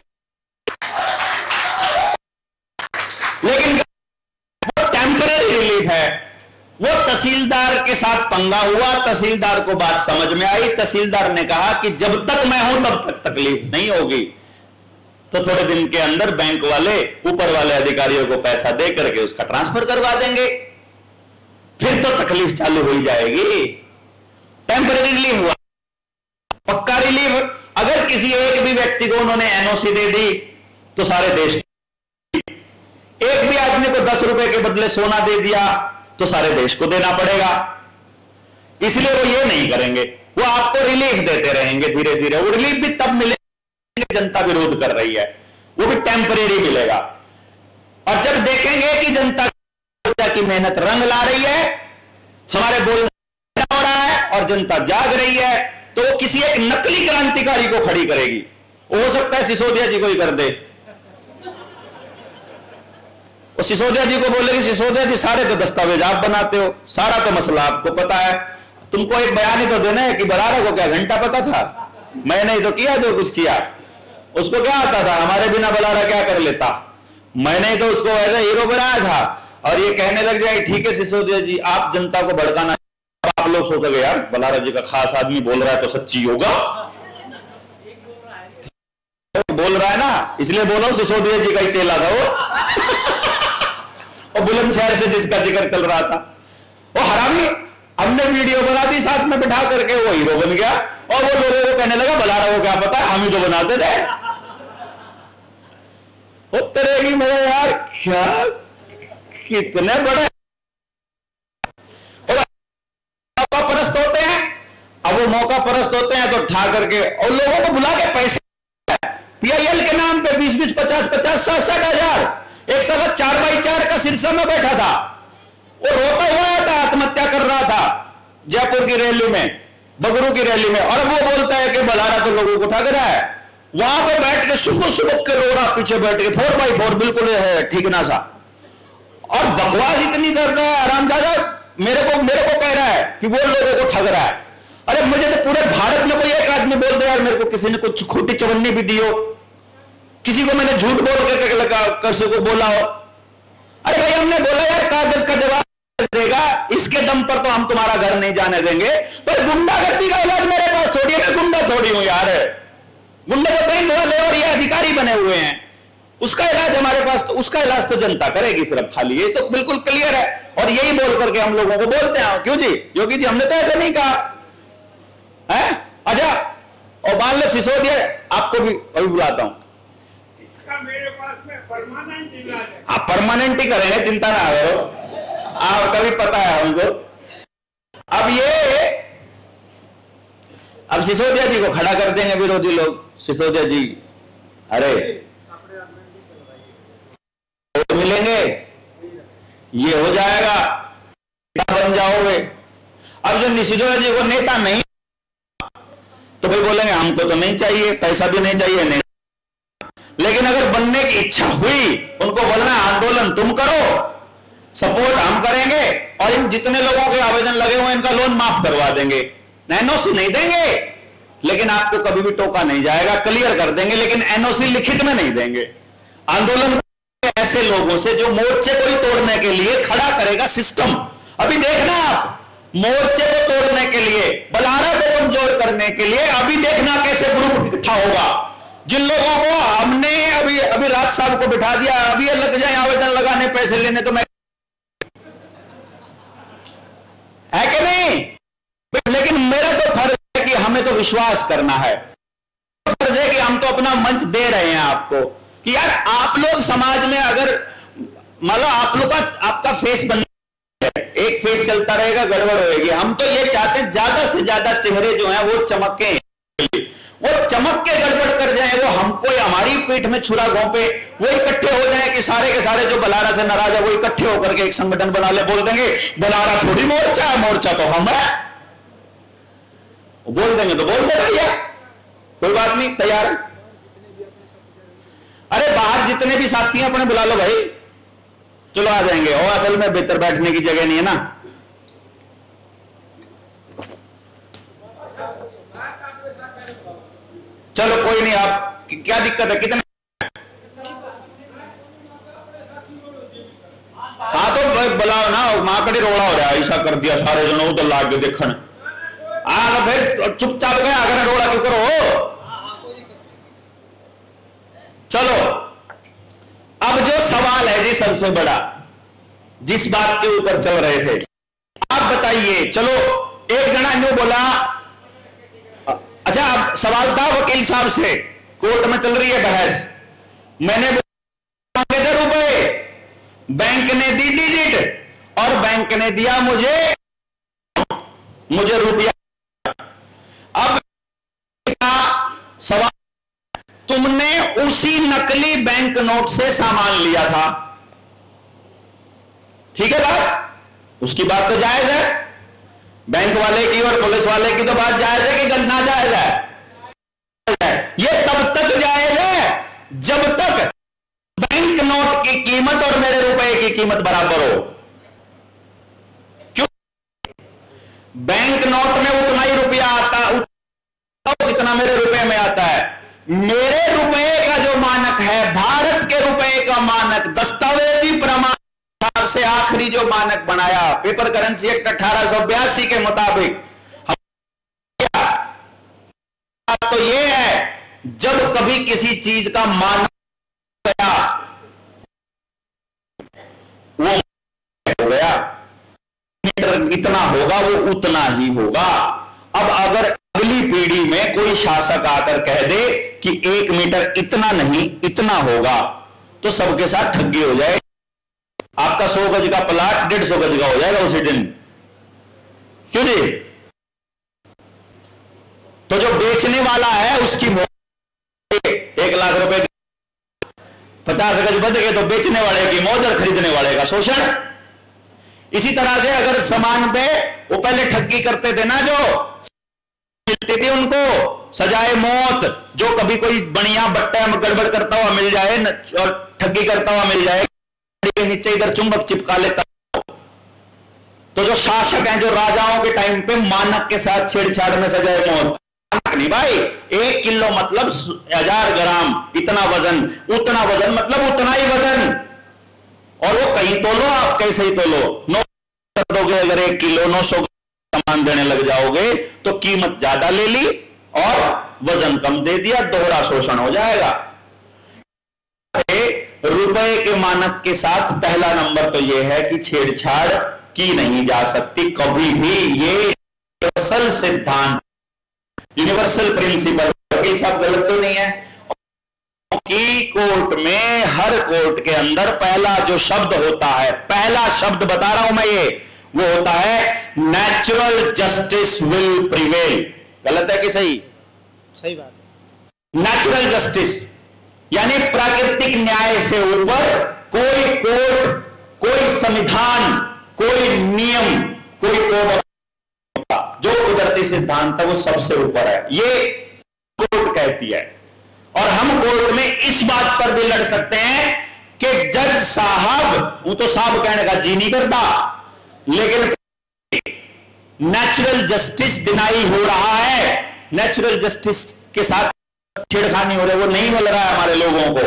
लेकिन वो टेम्पररी रिलीफ है। वो तहसीलदार के साथ पंगा हुआ, तहसीलदार को बात समझ में आई, तहसीलदार ने कहा कि जब तक मैं हूं तब तक तकलीफ नहीं होगी। तो थोड़े दिन के अंदर बैंक वाले ऊपर वाले अधिकारियों को पैसा दे करके उसका ट्रांसफर करवा देंगे, फिर तो तकलीफ चालू हो जाएगी। टेम्पररी रिलीफ हुआ, पक्का रिलीफ अगर किसी एक भी व्यक्ति को उन्होंने एनओसी दे दी तो सारे देश, एक भी आदमी को 10 रुपए के बदले सोना दे दिया तो सारे देश को देना पड़ेगा। इसलिए वो ये नहीं करेंगे, वो आपको रिलीफ देते रहेंगे धीरे धीरे। वो रिलीफ भी तब मिलेगा जनता विरोध कर रही है, वो भी टेम्परेरी मिलेगा। और जब देखेंगे कि जनता की मेहनत रंग ला रही है, हमारे बोलने हो रहा है और जनता जाग रही है, तो वो किसी एक नकली क्रांतिकारी को खड़ी करेगी। हो सकता है सिसोदिया जी को ही कर दे, और सिसोदिया जी को बोलेगी सिसोदिया जी सारे तो दस्तावेज आप बनाते हो, सारा तो मसला आपको पता है, तुमको एक बयान ही तो देना है कि बरारा को क्या घंटा पता था, मैंने ही तो किया जो कुछ किया, उसको क्या आता था, हमारे बिना बलारा क्या कर लेता, मैंने ही तो उसको ऐसा हीरो बनाया था। और ये कहने लग जाए ठीक है सिसोदिया जी आप जनता को भड़काना, आप लोग सोचोगे यार बलारा जी का खास आदमी बोल रहा है तो सच्ची होगा, बोल रहा है ना, इसलिए बोला सिसोदिया जी का ही चेला था वो और बुलंदशहर से जिसका जिक्र चल रहा था वो हरामी, हमने वीडियो बना दी साथ में बिठा करके, वो हीरो बन गया और वो लोगों को कहने लगा बलारा को क्या पता है, हम ही तो बनाते थे। वो तरेगी मेरे यार क्या कितने बड़े मौका परस्त होते हैं। अब वो मौका परस्त होते हैं तो ठा करके और लोगों को बुला के पैसे पीआईएल के नाम पे 20-20, 50-50, 60-60 हजार। एक साल 4x4 का सिरसा में बैठा था, वो रोता हुआ था, आत्महत्या कर रहा था जयपुर की रैली में, बगरू की रैली में, और वो बोलता है कि बलारा तो लोगों को ठग रहा है। वहां पर बैठ के सुबह के रो रहा, पीछे बैठ के 4x4 बिल्कुल है ठीक ना सा, और बकवास इतनी करता है आरामजादा, मेरे को कह रहा है कि वो लोगों को ठग रहा है। अरे मुझे तो पूरे भारत में कोई एक आदमी बोल दे यार मेरे को किसी ने कुछ खोटी चवन्नी भी दी हो, किसी को मैंने झूठ बोल के लगा किसी को बोला हो, अरे भाई हमने बोला यार कागज का जवाब देगा, इसके दम पर तो हम तुम्हारा घर नहीं जाने देंगे। पर गुंडागर्दी का इलाज मेरे पास थोड़ी है, मैं गुंडा थोड़ी हूं यार, गुंडे तो बैंक वाले और ये अधिकारी बने हुए हैं, उसका इलाज हमारे पास, तो उसका इलाज तो जनता करेगी सिर्फ खाली, ये तो बिल्कुल क्लियर है। और यही बोल करके हम लोगों को बोलते हैं, क्यों जी योगी जी हमने तो ऐसा नहीं कहा है। अच्छा, और मान लो सिसोदिया, आपको भी अभी बुलाता हूं, मेरे पास में परमानेंट इलाज है। आप परमानेंट ही करेंगे, चिंता ना करो, आपका भी पता है हमको। अब सिसोदिया जी को खड़ा कर देंगे विरोधी लोग, सिसोदिया जी अरे तो मिलेंगे, ये हो जाएगा, बन जाओगे। अब जो सिसोदिया जी को नेता नहीं, तो भाई बोलेंगे हमको तो नहीं चाहिए, पैसा भी नहीं चाहिए, नहीं। लेकिन अगर बनने की इच्छा हुई, उनको बोलना आंदोलन तुम करो, सपोर्ट हम करेंगे, और इन जितने लोगों के आवेदन लगे हुए इनका लोन माफ करवा देंगे, एनओसी नहीं देंगे, लेकिन आपको कभी भी टोका नहीं जाएगा, क्लियर कर देंगे, लेकिन एनओसी लिखित में नहीं देंगे। आंदोलन ऐसे लोगों से जो मोर्चे को ही तोड़ने के लिए खड़ा करेगा सिस्टम। अभी देखना आप, मोर्चे को तोड़ने के लिए, बलारा को कमजोर करने के लिए, अभी देखना कैसे ग्रुप इकट्ठा होगा। जिन लोगों को हमने अभी राज साहब को बिठा दिया, अभी लग जाए आवेदन लगाने, पैसे लेने, तो मैं है कि नहीं। लेकिन मेरा तो फर्ज है कि हमें तो विश्वास करना है, फर्ज है कि हम तो अपना मंच दे रहे हैं आपको, कि यार आप लोग समाज में अगर मतलब आप लोग का आपका फेस बन, एक फेस चलता रहेगा, गड़बड़ होगी। हम तो ये चाहते हैं ज्यादा से ज्यादा चेहरे जो हैं वो चमके, वो चमक के गड़बड़ कर जाए, वो हमको हमारी पीठ में छुरा घोंपे, वो इकट्ठे हो जाए कि सारे के सारे जो बलारा से नाराज है वो इकट्ठे होकर के एक संगठन बना ले, बोल देंगे बलारा थोड़ी मोर्चा है, मोर्चा तो हम है, बोल देंगे तो बोल दे भैया, कोई बात नहीं, तैयार। अरे बाहर जितने भी साथी हैं अपने बुला लो भाई, चलो आ जाएंगे। और असल में बेहतर बैठने की जगह नहीं है ना, चलो कोई नहीं, आप क्या दिक्कत है, कितने, हाँ तो बुलाओ ना, मां कड़ी रोड़ा हो रहा है, ऐसा कर दिया सारे जनों तो लाग के देखन, तो फिर चुपचाप गए अगर रोड़ा क्यों करो। चलो अब जो सवाल है जी सबसे बड़ा, जिस बात के ऊपर चल रहे थे, आप बताइए। चलो एक जना न्यू बोला, अच्छा अब सवाल था वकील साहब से, कोर्ट में चल रही है बहस, मैंने मांगे थे रुपए, बैंक ने दी डिजिट और बैंक ने दिया मुझे रुपया। अब सवाल, तुमने उसी नकली बैंक नोट से सामान लिया था, ठीक है बात, उसकी बात तो जायज है, बैंक वाले की और पुलिस वाले की तो बात जायज है कि ना जायज है। ये तब तक जायज है जब तक बैंक नोट की कीमत और मेरे रुपए की कीमत बराबर हो। क्यों? बैंक नोट में उतना ही रुपया आता जितना मेरे रुपए में आता है। मेरे रुपए का जो मानक है, भारत के रुपए का मानक, दस्तावेजी प्रमाण से आखिरी जो मानक बनाया पेपर करेंसी एक्ट 1882 के मुताबिक, तो ये है जब कभी किसी चीज का मानक गया वो हो गया, मीटर इतना होगा वो उतना ही होगा। अब अगर अगली पीढ़ी में कोई शासक आकर कह दे कि 1 मीटर इतना नहीं इतना होगा, तो सबके साथ ठगी हो जाए। आपका 100 गज का प्लाट 150 गज का हो जाएगा उसी दिन। क्यों जी? तो जो बेचने वाला है उसकी 1 लाख रुपए 50 गज बच गए तो बेचने वाले की मौज और खरीदने वाले का शोषण। इसी तरह से अगर सामान पे वो पहले ठगी करते थे ना, जो मिलती थी उनको सजाए मौत, जो कभी कोई बढ़िया बट्टा गड़बड़ करता हुआ मिल जाए और ठगी करता हुआ मिल जाए, के नीचे इधर चुंबक चिपका लेता। तो जो शासक हैं, जो राजाओं के टाइम पे मानक के साथ छेड़छाड़ में सजाए मौत, नहीं भाई 1 किलो मतलब 1000 ग्राम, इतना वजन, उतना वजन मतलब उतना ही वजन, और वो कहीं तोलो आप कैसे ही तोलो, 900 दोगे अगर 1 किलो 900 सामान देने लग जाओगे तो कीमत ज्यादा ले ली और वजन कम दे दिया, दोहरा शोषण हो जाएगा। से रुपए के मानक के साथ पहला नंबर तो यह है कि छेड़छाड़ की नहीं जा सकती कभी भी। ये यूनिवर्सल सिद्धांत, यूनिवर्सल प्रिंसिपल। वकील साहब गलत तो नहीं है कि कोर्ट में, हर कोर्ट के अंदर पहला जो शब्द होता है, पहला शब्द बता रहा हूं मैं, ये वो होता है नेचुरल जस्टिस विल प्रिवेल। गलत है कि सही? सही बात है। नेचुरल जस्टिस यानी प्राकृतिक न्याय से ऊपर कोई कोर्ट, कोई संविधान, कोई नियम, कोई कोड जो कुदरती सिद्धांत है वो सबसे ऊपर है, ये कोर्ट कहती है। और हम कोर्ट में इस बात पर भी लड़ सकते हैं कि जज साहब, वो तो साहब कहने का जी नहीं करता, लेकिन नेचुरल जस्टिस डिनाई हो रहा है, नेचुरल जस्टिस के साथ छेड़खानी हो रही है, वो नहीं मिल रहा है हमारे लोगों को।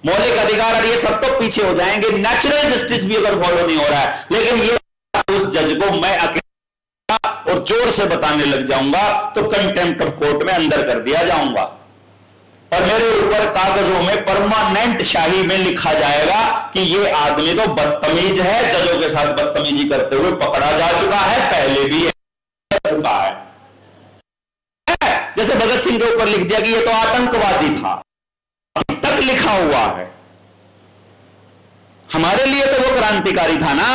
मौलिक अधिकार और ये सब तो पीछे हो जाएंगे, नेचुरल जस्टिस भी अगर फॉलो नहीं हो रहा है। लेकिन ये उस जज को मैं अकेला और जोर से बताने लग जाऊंगा तो कंटेम्प्ट ऑफ कोर्ट में अंदर कर दिया जाऊंगा और मेरे ऊपर कागजों में परमानेंट शाही में लिखा जाएगा कि ये आदमी तो बदतमीज है, जजों के साथ बदतमीजी करते हुए पकड़ा जा चुका है, पहले भी कर चुका है। जैसे भगत सिंह के ऊपर लिख दिया कि ये तो आतंकवादी था, अभी तक लिखा हुआ है। हमारे लिए तो वो क्रांतिकारी था ना,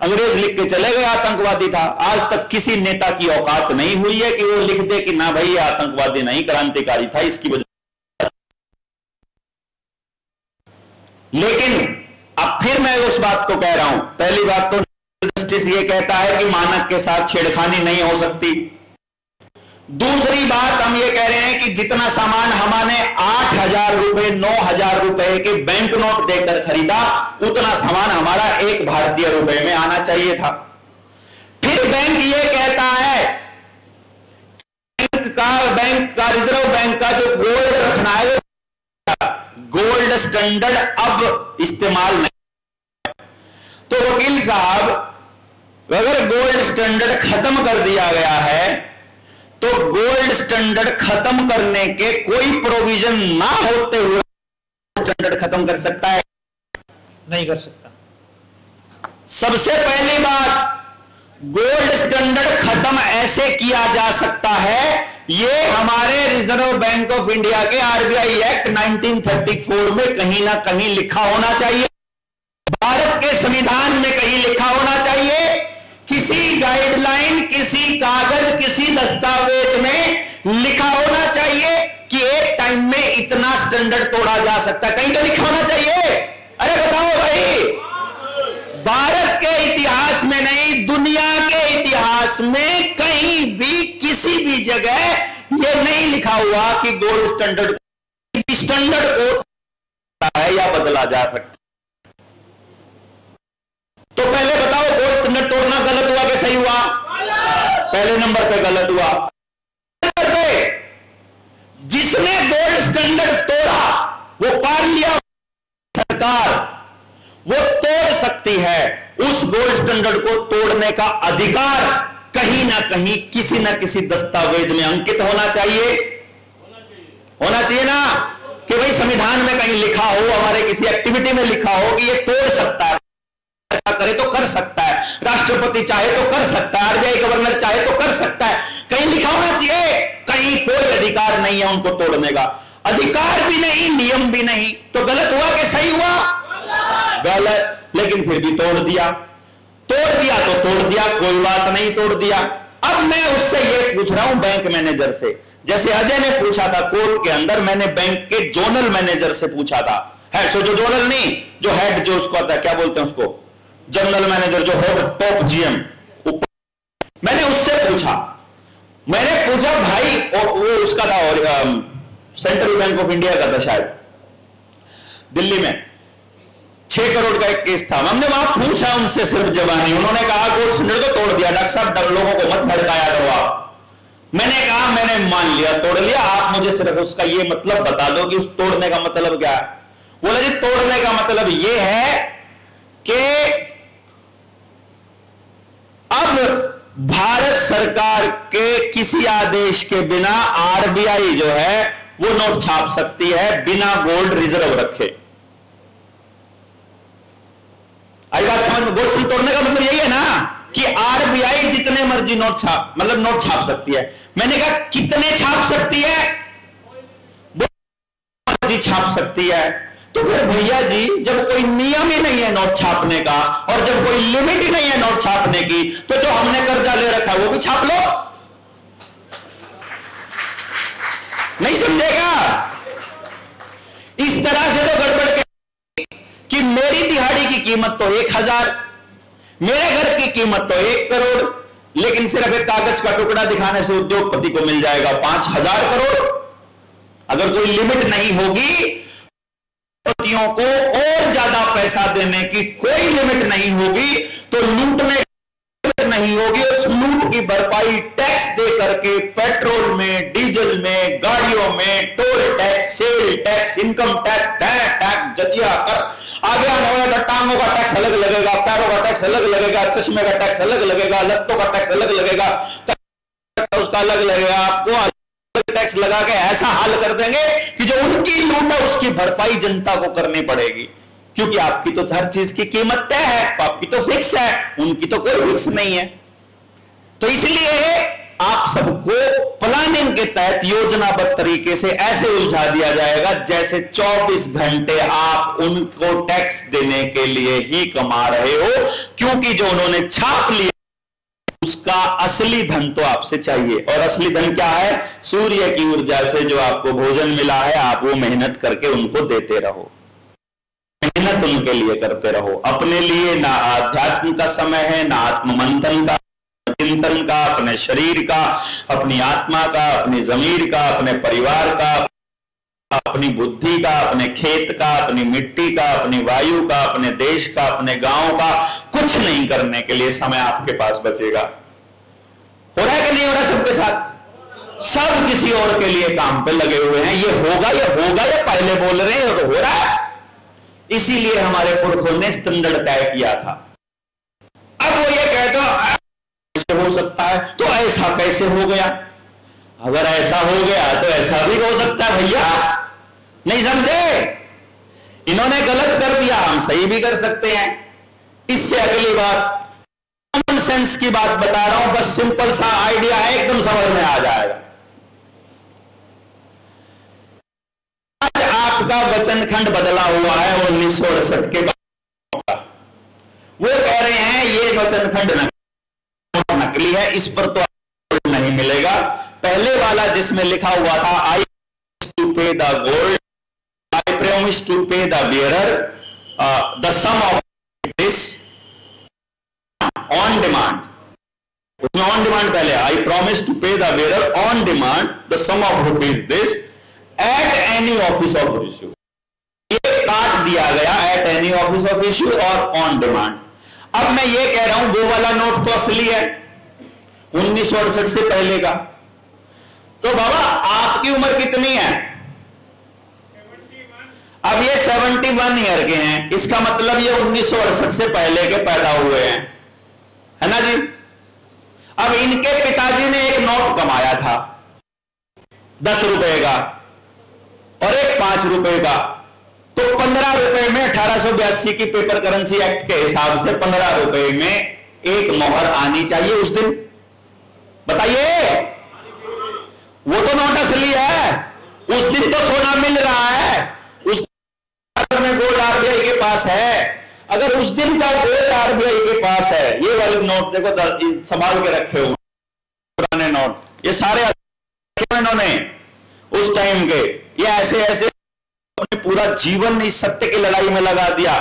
अंग्रेज लिख के चले गए आतंकवादी था। आज तक किसी नेता की औकात नहीं हुई है कि वो लिख दे कि ना भाई ये आतंकवादी नहीं, क्रांतिकारी था, इसकी वजह। लेकिन अब फिर मैं उस बात को कह रहा हूं, पहली बात तो जस्टिस ये कहता है कि मानक के साथ छेड़खानी नहीं हो सकती। दूसरी बात हम ये कह रहे हैं कि जितना सामान हमने 8,000 रुपए 9,000 रुपए के बैंक नोट देकर खरीदा, उतना सामान हमारा 1 भारतीय रुपए में आना चाहिए था। फिर बैंक ये कहता है बैंक का रिजर्व बैंक का जो गोल्ड रखना है, गोल्ड स्टैंडर्ड अब इस्तेमाल नहीं। तो वकील साहब, अगर गोल्ड स्टैंडर्ड खत्म कर दिया गया है तो गोल्ड स्टैंडर्ड खत्म करने के कोई प्रोविजन ना होते हुए स्टैंडर्ड खत्म कर सकता है? नहीं कर सकता। सबसे पहली बात, गोल्ड स्टैंडर्ड खत्म ऐसे किया जा सकता है, ये हमारे रिजर्व बैंक ऑफ इंडिया के आरबीआई एक्ट 1934 में कहीं ना कहीं लिखा होना चाहिए, भारत के संविधान में कहीं लिखा होना चाहिए। किसी गाइडलाइन, किसी कागज, किसी दस्तावेज में लिखा होना चाहिए कि एक टाइम में इतना स्टैंडर्ड तोड़ा जा सकता है, कहीं तो लिखा होना चाहिए। अरे बताओ भाई, भारत के इतिहास में नहीं, दुनिया के इतिहास में कहीं भी किसी भी जगह यह नहीं लिखा हुआ कि गोल्ड स्टैंडर्ड को है या बदला जा सकता। तो पहले बताओ, गोल्ड स्टैंडर्ड तोड़ना गलत हुआ कि सही हुआ? पहले नंबर पे गलत हुआ। जिसने गोल्ड स्टैंडर्ड तोड़ा वो पार लिया, सरकार वो तोड़ सकती है। उस गोल्ड स्टैंडर्ड को तोड़ने का अधिकार कहीं ना कहीं किसी ना किसी दस्तावेज में अंकित होना चाहिए। होना चाहिए ना, कि भाई संविधान में कहीं लिखा हो, हमारे किसी एक्टिविटी में लिखा हो कि ये तोड़ सकता है, ऐसा करे तो कर सकता है, राष्ट्रपति चाहे तो कर सकता है, आरबीआई गवर्नर चाहे तो कर सकता है, कहीं लिखा होना चाहिए। कहीं कोई अधिकार नहीं है उनको तोड़ने का, अधिकार भी नहीं, नियम भी नहीं। तो गलत हुआ कि सही हुआ? गलत। लेकिन फिर भी तोड़ दिया, तोड़ दिया तो तोड़ दिया, कोई बात नहीं, तोड़ दिया। अब मैं उससे ये पूछ रहा हूं बैंक मैनेजर से, जैसे अजय ने पूछा था कोर्ट के अंदर, मैंने बैंक के जोनल मैनेजर से पूछा था, है सो जो जोनल नहीं, जो हेड जो उसको आता है, क्या बोलते हैं उसको, जनरल मैनेजर, जो हो टॉप जीएम, मैंने उससे पूछा, भाई, और वो उसका था, और सेंट्रल बैंक ऑफ इंडिया का था शायद, दिल्ली में 6 करोड़ का एक केस था। हमने वहां पूछा उनसे सिर्फ जवानी, उन्होंने कहा गोल्ड स्टैंडर्ड को तोड़ दिया। डॉक्टर साहब, लोगों को मत भड़काया करो आप। मैंने कहा मैंने मान लिया, तोड़ लिया, आप मुझे सिर्फ उसका ये मतलब बता दो कि उस तोड़ने का मतलब क्या है। बोला जी तोड़ने का मतलब ये है कि अब भारत सरकार के किसी आदेश के बिना आरबीआई जो है वो नोट छाप सकती है बिना गोल्ड रिजर्व रखे। आई बात समझ में? गोल्ड तोड़ने का मतलब यही है ना कि आरबीआई जितने मर्जी नोट छाप, मतलब नोट छाप सकती है। मैंने कहा कितने छाप सकती है? मर्जी छाप सकती है। तो फिर भैया जी जब कोई नियम ही नहीं है नोट छापने का और जब कोई लिमिट ही नहीं है नोट छापने की, तो जो हमने कर्जा ले रखा है वो भी छाप लो। नहीं समझेगा? इस तरह से तो गड़बड़ के कि मेरी दिहाड़ी की कीमत तो 1000, मेरे घर की कीमत तो 1 करोड़, लेकिन सिर्फ एक कागज का टुकड़ा दिखाने से उद्योगपति को मिल जाएगा 5000 करोड़। अगर कोई लिमिट नहीं होगी, उद्योगपतियों को और ज्यादा पैसा देने की कोई लिमिट नहीं होगी, तो लूटने की नहीं होगी। उस लूट की भरपाई टैक्स दे करके पेट्रोल में, डीजल में, गाड़ियों में, toll tax, sale tax, income tax, जजिया कर, आगे आने वाले टांगों का टैक्स अलग लगेगा, पैरों का टैक्स अलग लगेगा, चश्मे का टैक्स अलग लगेगा, लत्तों का टैक्स अलग लगेगा, उसका अलग लगेगा, आपको अलग टैक्स लगा के ऐसा हाल कर देंगे कि जो उनकी लूट है उसकी भरपाई जनता को करनी पड़ेगी। क्योंकि आपकी तो हर चीज की कीमत तय है, आपकी तो फिक्स है, उनकी तो कोई फिक्स नहीं है। तो इसलिए आप सबको प्लानिंग के तहत योजनाबद्ध तरीके से ऐसे उलझा दिया जाएगा जैसे 24 घंटे आप उनको टैक्स देने के लिए ही कमा रहे हो, क्योंकि जो उन्होंने छाप लिया उसका असली धन तो आपसे चाहिए। और असली धन क्या है? सूर्य की ऊर्जा से जो आपको भोजन मिला है, आप वो मेहनत करके उनको देते रहो, मेहनत उनके लिए करते रहो। अपने लिए ना आध्यात्म का समय है, ना आत्ममंथन का, चिंतन का, अपने शरीर का, अपनी आत्मा का, अपनी जमीर का, अपने परिवार का, अपनी बुद्धि का, अपने खेत का, अपनी मिट्टी का, अपनी वायु का, अपने देश का, अपने गांव का, कुछ नहीं करने के लिए समय आपके पास बचेगा। हो रहा है कि नहीं हो रहा सबके साथ? सब किसी और के लिए काम पे लगे हुए हैं। ये होगा, ये होगा, ये पहले बोल रहे हैं, तो हो रहा है। इसीलिए हमारे पुरखों ने स्टैंडर्ड तय किया था। अब वो ये कहता ऐसे हो सकता है, तो ऐसा कैसे हो गया? अगर ऐसा हो गया तो ऐसा भी हो सकता है भैया। नहीं समझे? इन्होंने गलत कर दिया, हम सही भी कर सकते हैं। इससे अगली बात कॉमन सेंस की बात बता रहा हूं, बस सिंपल सा आइडिया है, एकदम समझ में आ जाएगा। आज आपका वचन खंड बदला हुआ है 1968 के बाद। वो कह रहे हैं ये वचन खंड नकली है, इस पर तो नहीं मिलेगा। पहले वाला जिसमें लिखा हुआ था I to pay the gold, I promise to pay the bearer the sum of this on demand, उसमें ऑन डिमांड पहले, I promise to pay the bearer on demand the sum of rupees this at any office of issue. ये काट दिया गया at any office of issue और ऑन डिमांड। अब मैं ये कह रहा हूं वो वाला नोट तो असली है 1968 से पहले का। तो बाबा आपकी उम्र कितनी है? 71। अब ये 71 ईयर के हैं, इसका मतलब ये 1968 से पहले के पैदा हुए हैं, है ना जी? अब इनके पिताजी ने एक नोट कमाया था 10 रुपए का और एक 5 रुपए का, तो 15 रुपए में 1882 की पेपर करेंसी एक्ट के हिसाब से 15 रुपए में एक मोहर आनी चाहिए उस दिन। बताइए, वो तो नोट असली है, उस दिन तो सोना मिल रहा है, उस में गोल्ड आरबीआई के पास है। अगर उस दिन का गोल्ड आरबीआई के पास है, ये वाले नोट देखो संभाल के रखे हुए पुराने नोट, ये सारे इन्होंने उस टाइम के, ये ऐसे ऐसे अपने पूरा जीवन इस सत्य की लड़ाई में लगा दिया।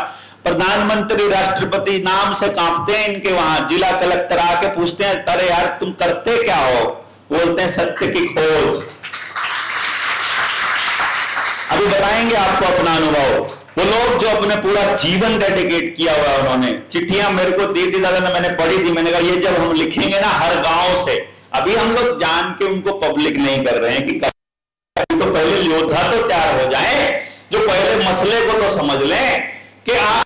प्रधानमंत्री राष्ट्रपति नाम से कांपते हैं इनके, वहां जिला कलेक्टर आके पूछते हैं अरे यार तुम करते क्या हो? बोलते हैं सत्य की खोज। अभी बताएंगे आपको अपना अनुभव। वो लोग जो अपने पूरा जीवन डेडिकेट किया हुआ, उन्होंने चिट्ठियां मेरे को दी थी दादा ने, मैंने पढ़ी थी। मैंने कहा ये जब हम लिखेंगे ना हर गांव से, अभी हम लोग जान के उनको पब्लिक नहीं कर रहे हैं कि तो पहले योद्धा तो तैयार हो जाए जो पहले मसले को तो समझ लें कि आप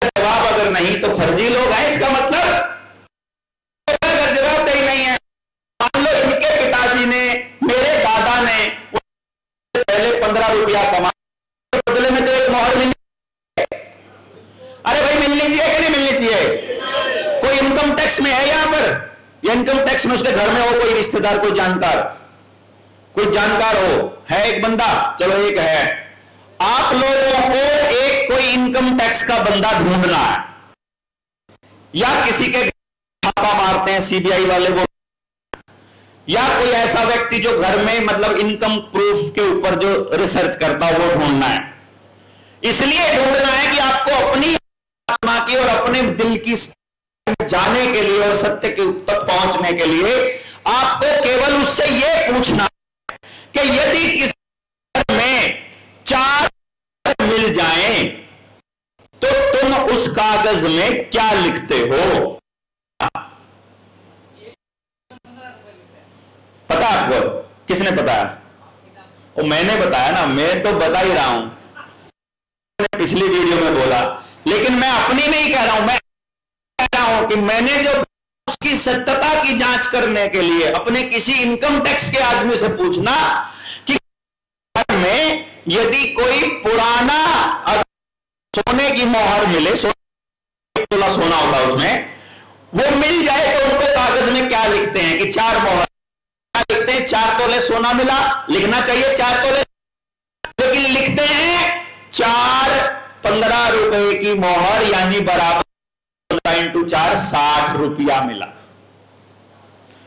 जवाब अगर नहीं तो फर्जी लोग हैं, इसका मतलब अगर जवाबदेही नहीं है। मान लो इनके पिताजी ने, मेरे दादा ने पहले 15 रुपया कमा, बदले में तो एक मोहर मिली, अरे भाई मिलनी चाहिए कि नहीं मिलनी चाहिए? कोई इनकम टैक्स में है यहां पर, या इनकम टैक्स में उसके घर में हो कोई रिश्तेदार, कोई जानकार हो? है एक बंदा? चलो एक है। आप लोगों को एक कोई इनकम टैक्स का बंदा ढूंढना है, या किसी के छापा मारते हैं सीबीआई वाले वो, या कोई ऐसा व्यक्ति जो घर में मतलब इनकम प्रूफ के ऊपर जो रिसर्च करता हो वो ढूंढना है। इसलिए ढूंढना है कि आपको अपनी आत्मा की और अपने दिल की जाने के लिए और सत्य के तक पहुंचने के लिए आपको केवल उससे यह पूछना है कि यदि किसी घर में 4 मिल जाएं तो तुम उस कागज में क्या लिखते हो? पता आपको? किसने बताया? वो मैंने बताया ना, मैं तो बता ही रहा हूं, मैंने पिछली वीडियो में बोला, लेकिन मैं अपनी नहीं कह रहा हूं, मैं कह रहा हूं कि मैंने जो उसकी सत्यता की जांच करने के लिए अपने किसी इनकम टैक्स के आदमी से पूछना कि घर में यदि कोई पुराना सोने की मोहर मिले, 1 तोला सोना होता है उसमें, वो मिल जाए तो उनको कागज में क्या लिखते हैं कि 4 मोहर लिखते हैं, 4 तोले सोना मिला, लिखना चाहिए 4 तोले, लेकिन लिखते हैं 4 15 रुपए की मोहर, यानी बराबर 4 60 रुपया मिला।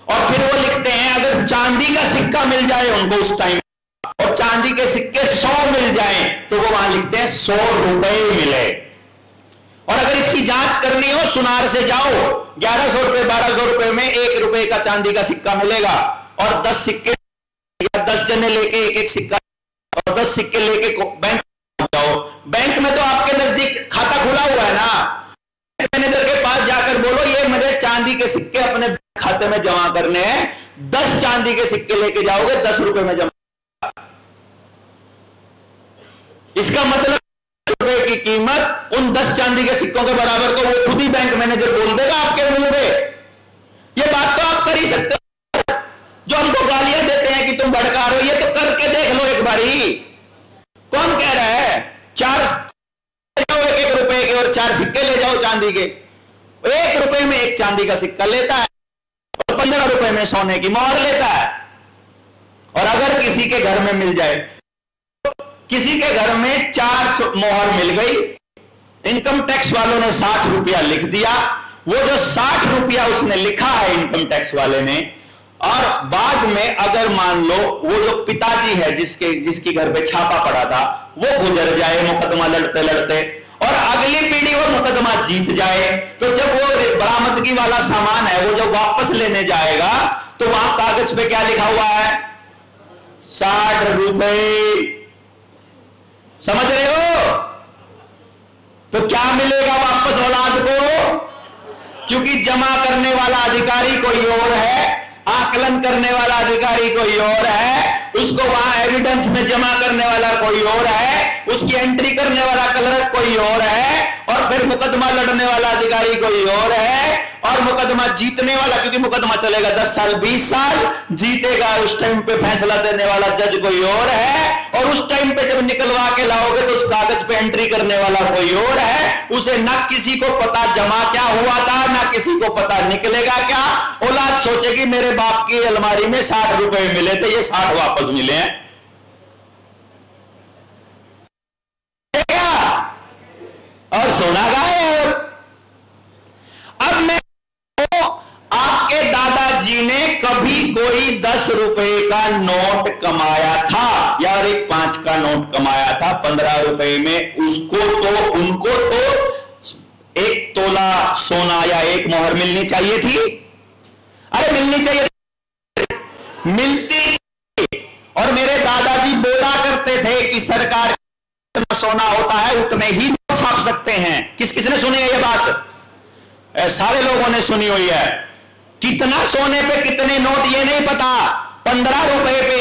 और फिर वो लिखते हैं अगर चांदी का सिक्का मिल जाए उनको उस टाइम, और चांदी के सिक्के 100 मिल जाए तो वो वहां लिखते हैं 100 रुपए मिले। और अगर इसकी जांच करनी हो सुनार से जाओ, 1100 रुपए 1200 रुपए में 1 रुपए का चांदी का सिक्का मिलेगा, और 10 सिक्के या 10 जने लेके एक सिक्का और 10 सिक्के लेके बैंक जाओ। बैंक में तो आपके नजदीक खाता खुला हुआ है ना, मैनेजर के पास जाकर बोलो ये मुझे चांदी के सिक्के अपने खाते में जमा करने हैं, 10 चांदी के सिक्के लेके जाओगे 10 रुपए में जमा। इसका मतलब 10 रुपए की कीमत उन 10 चांदी के सिक्कों के बराबर को वो खुद ही बैंक मैनेजर बोल देगा आपके मुंह पे। ये बात तो आप कर ही सकते हो। जो हमको गालियां देते हैं कि तुम भड़का रहे हो, ये तो करके देख लो एक बारी। कौन कह रहा है 4 1 रुपए के और 4 सिक्के ले जाओ चांदी के? 1 रुपए में 1 चांदी का सिक्का लेता है और 15 रुपए में सोने की मोहर लेता है। और अगर किसी के घर में मिल जाए, किसी के घर में 4 मोहर मिल गई, इनकम टैक्स वालों ने 60 रुपया लिख दिया, वो जो 60 रुपया उसने लिखा है इनकम टैक्स वाले ने, और बाद में अगर मान लो वो जो पिताजी है जिसकी घर पे छापा पड़ा था वो गुजर जाए मुकदमा लड़ते लड़ते, और अगली पीढ़ी वो मुकदमा जीत जाए, तो जब वो बरामदगी वाला सामान है वो जब वापस लेने जाएगा तो वहां कागज पे क्या लिखा हुआ है? 60 रुपए। समझ रहे हो? तो क्या मिलेगा वापस औलाद को? क्योंकि जमा करने वाला अधिकारी कोई और है, आकलन करने वाला अधिकारी कोई और है, उसको वहां एविडेंस में जमा करने वाला कोई और है, उसकी एंट्री करने वाला क्लर्क कोई और है, और फिर मुकदमा लड़ने वाला अधिकारी कोई और है, और मुकदमा जीतने वाला, क्योंकि मुकदमा चलेगा 10 साल 20 साल, जीतेगा उस टाइम पे फैसला देने वाला जज कोई और है, और उस टाइम पे जब निकलवा के लाओगे तो उस कागज पे एंट्री करने वाला कोई और है। उसे ना किसी को पता जमा क्या हुआ था, ना किसी को पता निकलेगा क्या। औलाद सोचेगी मेरे बाप की अलमारी में 60 रुपए मिले थे, ये 60 वापस मिले हैं। और सोना गायब। अब मैं आपके दादाजी ने कभी कोई 10 रुपए का नोट कमाया था या एक 5 का नोट कमाया था 15 रुपए में, उनको तो 1 तोला सोना या 1 मोहर मिलनी चाहिए थी। अरे मिलनी चाहिए, मिलती। और मेरे दादाजी बोला करते थे कि सरकार जितना सोना होता है उतने ही नोट छाप सकते हैं। किसने सुनी है ये बात? सारे लोगों ने सुनी हुई है। कितना सोने पे कितने नोट ये नहीं पता। 15 रुपए पे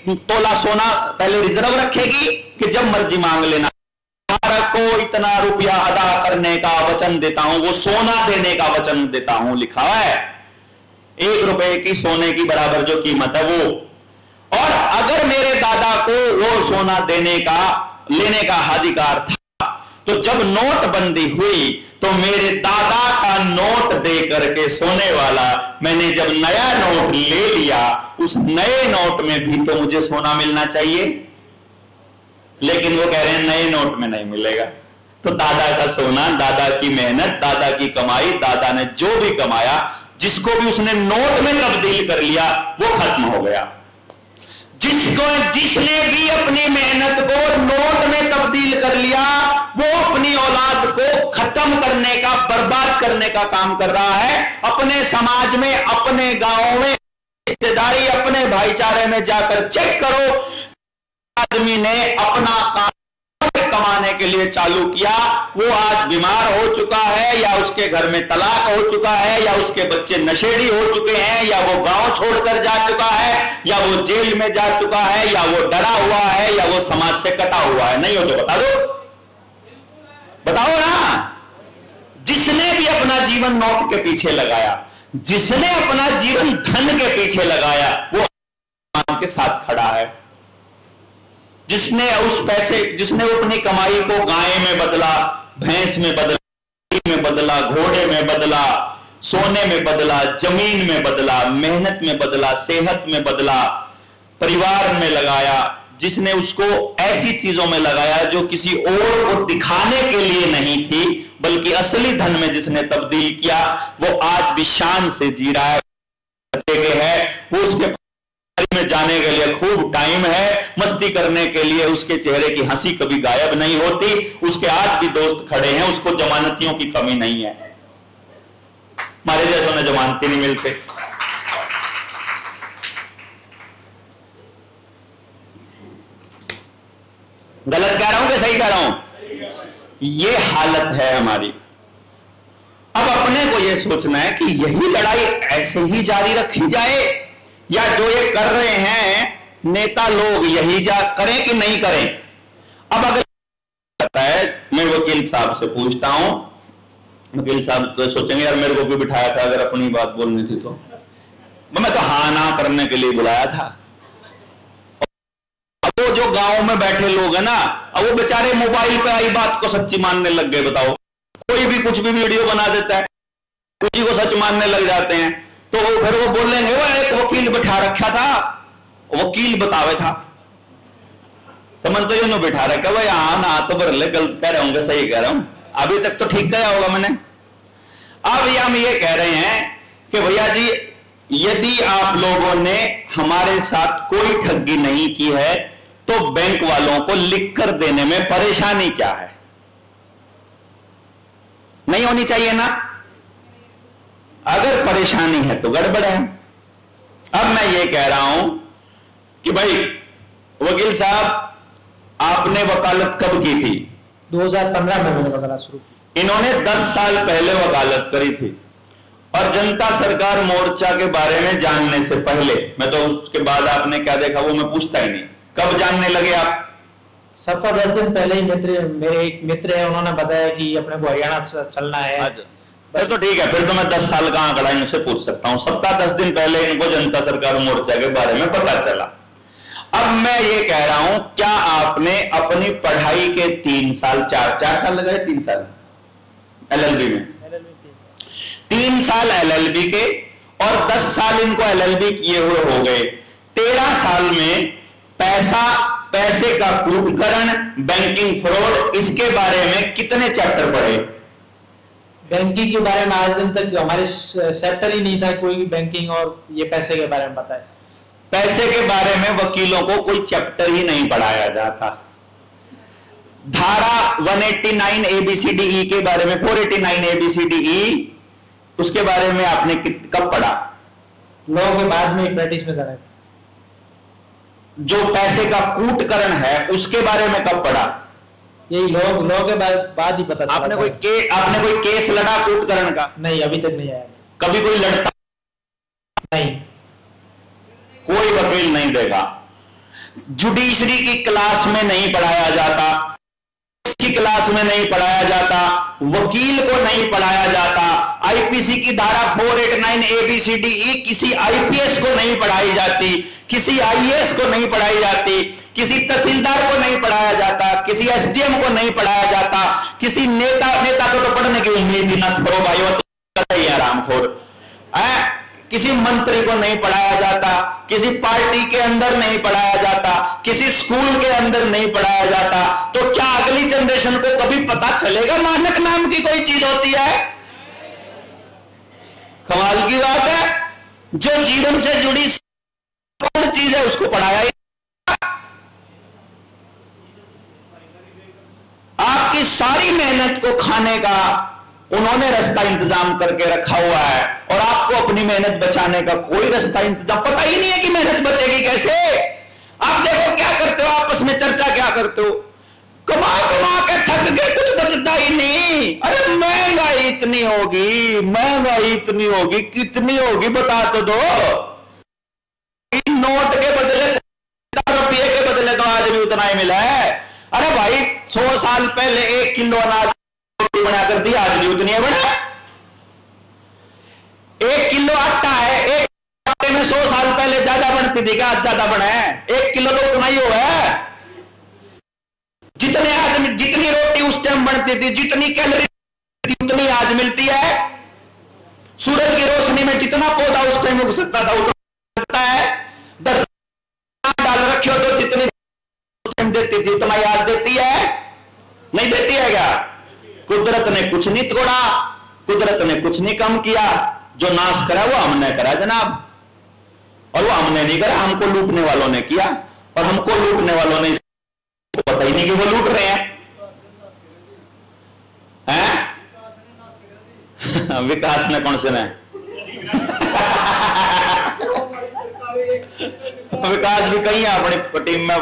1 तोला सोना पहले रिजर्व रखेगी कि जब मर्जी मांग लेना, को इतना रुपया अदा करने का वचन देता हूं, वो सोना देने का वचन देता हूं, लिखा है 1 रुपए की सोने की बराबर जो कीमत है वो। और अगर मेरे दादा को वो सोना लेने का अधिकार था, तो जब नोटबंदी हुई तो तो मेरे दादा का नोट दे करके सोने वाला, मैंने जब नया नोट ले लिया, उस नए नोट में भी तो मुझे सोना मिलना चाहिए, लेकिन वो कह रहे हैं नए नोट में नहीं मिलेगा। तो दादा का सोना, दादा की मेहनत, दादा की कमाई, दादा ने जो भी कमाया, जिसको भी उसने नोट में तब्दील कर लिया, वो खत्म हो गया। जिसने भी अपनी मेहनत को नोट में तब्दील कर लिया, वो अपनी औलाद को खत्म करने का, बर्बाद करने का काम कर रहा है। अपने समाज में, अपने गांव में, रिश्तेदारी, अपने भाईचारे में जाकर चेक करो, आदमी ने अपना काम कमाने के लिए चालू किया, वो आज बीमार हो चुका है, या उसके घर में तलाक हो चुका है, या उसके बच्चे नशेड़ी हो चुके हैं, या वो गांव छोड़कर जा चुका है, या वो जेल में जा चुका है, या वो डरा हुआ है, या वो समाज से कटा हुआ है। नहीं हो तो बता दो, बताओ ना। जिसने भी अपना जीवन नोट के पीछे लगाया, जिसने अपना जीवन धन के पीछे लगाया, वो के साथ खड़ा है। जिसने उस पैसे, जिसने अपनी कमाई को गाय में बदला, भैंस में बदला, घोड़े में बदला, सोने में बदला, जमीन में बदला, मेहनत में बदला, सेहत में बदला, परिवार में लगाया, जिसने उसको ऐसी चीजों में लगाया जो किसी और को दिखाने के लिए नहीं थी, बल्कि असली धन में जिसने तब्दील किया, वो आज भी शान से जी रहा है। वो उसके में जाने के लिए खूब टाइम है, मस्ती करने के लिए उसके चेहरे की हंसी कभी गायब नहीं होती, उसके आज भी दोस्त खड़े हैं, उसको जमानतियों की कमी नहीं है। हमारे जैसों ने जमानती नहीं मिलते। गलत कह रहा हूं कि सही कह रहा हूं? ये हालत है हमारी। अब अपने को यह सोचना है कि यही लड़ाई ऐसे ही जारी रखी जाए, या जो ये कर रहे हैं नेता लोग यही करें कि नहीं करें। अब अगर कहता है, मैं वकील साहब से पूछता हूं, वकील साहब तो सोचेंगे यार मेरे को भी बिठाया था अगर अपनी बात बोलनी थी तो, मैं तो हाँ ना करने के लिए बुलाया था। अब वो जो गांव में बैठे लोग हैं ना, अब वो बेचारे मोबाइल पे आई बात को सच्ची मानने लग गए। बताओ, कोई भी कुछ भी वीडियो बना देता है, उसी को सच मानने लग जाते हैं। तो वो फिर वो बोलेंगे वो एक वकील बिठा रखा था, वकील बतावे था, तो मन तो ये बिठा रखा भाई, हाँ ना तो बरले गलत कह रहे होंगे, सही कह रहा हूं, अभी तक तो ठीक कहा होगा मैंने। अब हम ये कह रहे हैं कि भैया जी, यदि आप लोगों ने हमारे साथ कोई ठगी नहीं की है, तो बैंक वालों को लिख कर देने में परेशानी क्या है? नहीं होनी चाहिए ना? अगर परेशानी है तो गड़बड़ है। अब मैं ये कह रहा हूं कि भाई वकील साहब, आपने वकालत कब की थी? 2015 में मैंने वकालत शुरू की। इन्होंने 10 साल पहले वकालत करी थी, और जनता सरकार मोर्चा के बारे में जानने से पहले, मैं तो उसके बाद आपने क्या देखा वो मैं पूछता ही नहीं, कब जानने लगे आप? 7-10 दिन पहले ही मेरे एक मित्र है, उन्होंने बताया कि अपने को हरियाणा चलना है। तो ठीक है, फिर तो मैं 10 साल का आंकड़ा इनसे पूछ सकता हूं। 7-10 दिन पहले इनको जनता सरकार मोर्चा के बारे में पता चला। अब मैं ये कह रहा हूं, क्या आपने अपनी पढ़ाई के 3 साल, 4 साल लगाए, 3 साल एलएलबी में, 3 साल एलएलबी के, और 10 साल इनको एलएलबी किए हुए हो गए। 13 साल में पैसे का कूटकरण, बैंकिंग फ्रॉड, इसके बारे में कितने चैप्टर पढ़े? बैंकिंग के बारे में आज दिन तक हमारे सेक्टर ही नहीं था कोई भी बैंकिंग और ये पैसे के बारे में बताए। पैसे के बारे में वकीलों को कोई चैप्टर ही नहीं पढ़ाया जाता। धारा 189 ABCDE के बारे में, 489 ABCDE, उसके बारे में आपने कब पढ़ा? लॉ के बाद में प्रैक्टिस में जाना। जो पैसे का कूटकरण है उसके बारे में कब पढ़ा? यही लॉ के बाद ही पता चला। आपने कोई केस लड़ा कूटकरण का? नहीं, अभी तक नहीं आया। कभी कोई लड़ता? नहीं, कोई वकील नहीं देगा। जुडिशरी की क्लास में नहीं पढ़ाया जाता, इसकी क्लास में नहीं पढ़ाया जाता, वकील को नहीं पढ़ाया जाता। आईपीसी की धारा 489 ABCDE किसी आईपीएस को नहीं पढ़ाई जाती, किसी आईएएस को नहीं पढ़ाई जाती, किसी तहसीलदार को नहीं पढ़ाया जाता, किसी एसडीएम को नहीं पढ़ाया जाता, किसी नेता को तो पढ़ने की उम्मीद ही ना करो भाई, वो तो ही आरामखोर। किसी मंत्री को नहीं पढ़ाया जाता, किसी पार्टी के अंदर नहीं पढ़ाया जाता, किसी स्कूल के अंदर नहीं पढ़ाया जाता, तो क्या अगली जनरेशन को कभी पता चलेगा मानक नाम की कोई चीज होती है? कमाल की बात है, जो जीवन से जुड़ी कौन चीज है उसको पढ़ाया ही। आपकी सारी मेहनत को खाने का उन्होंने रास्ता इंतजाम करके रखा हुआ है, और आपको अपनी मेहनत बचाने का कोई रास्ता इंतजाम पता ही नहीं है कि मेहनत बचेगी कैसे। आप देखो क्या करते हो, आपस में चर्चा क्या करते हो, कमा कमा के थक गए, कुछ बचता ही नहीं। अरे महंगाई इतनी होगी, महंगाई इतनी होगी, कितनी होगी बता तो दो। नोट के बदले रुपये के बदले तो आज भी उतना ही मिला है। अरे भाई 100 साल पहले 1 किलो अनाज बना कर दिया, आज भी उतनी है बना। 1 किलो आटा है, एक आटे में 100 साल पहले ज्यादा बनती थी क्या? आज ज्यादा बना है। 1 किलो तो उतना ही हुआ है। जितने आदमी जितनी रोटी उस टाइम बनती थी, जितनी कैलोरी उतनी आज मिलती है। सूरज की रोशनी में जितना पौधा उस टाइम उग सकता था उतना मिलता है। डाल रखी हो तो जितनी देती थी उतना याद देती है, नहीं देती है क्या? कुदरत ने कुछ नहीं तोड़ा, कुदरत ने कुछ नहीं कम किया। जो नाश करा वो हमने करा जनाब, और वो हमने नहीं करा, हमको लूटने वालों ने किया। और हमको लूटने वालों ने पता ही नहीं कि वो लूट रहे हैं। विकास ने कौन से ने विकास भी कहीं है अपनी टीम में।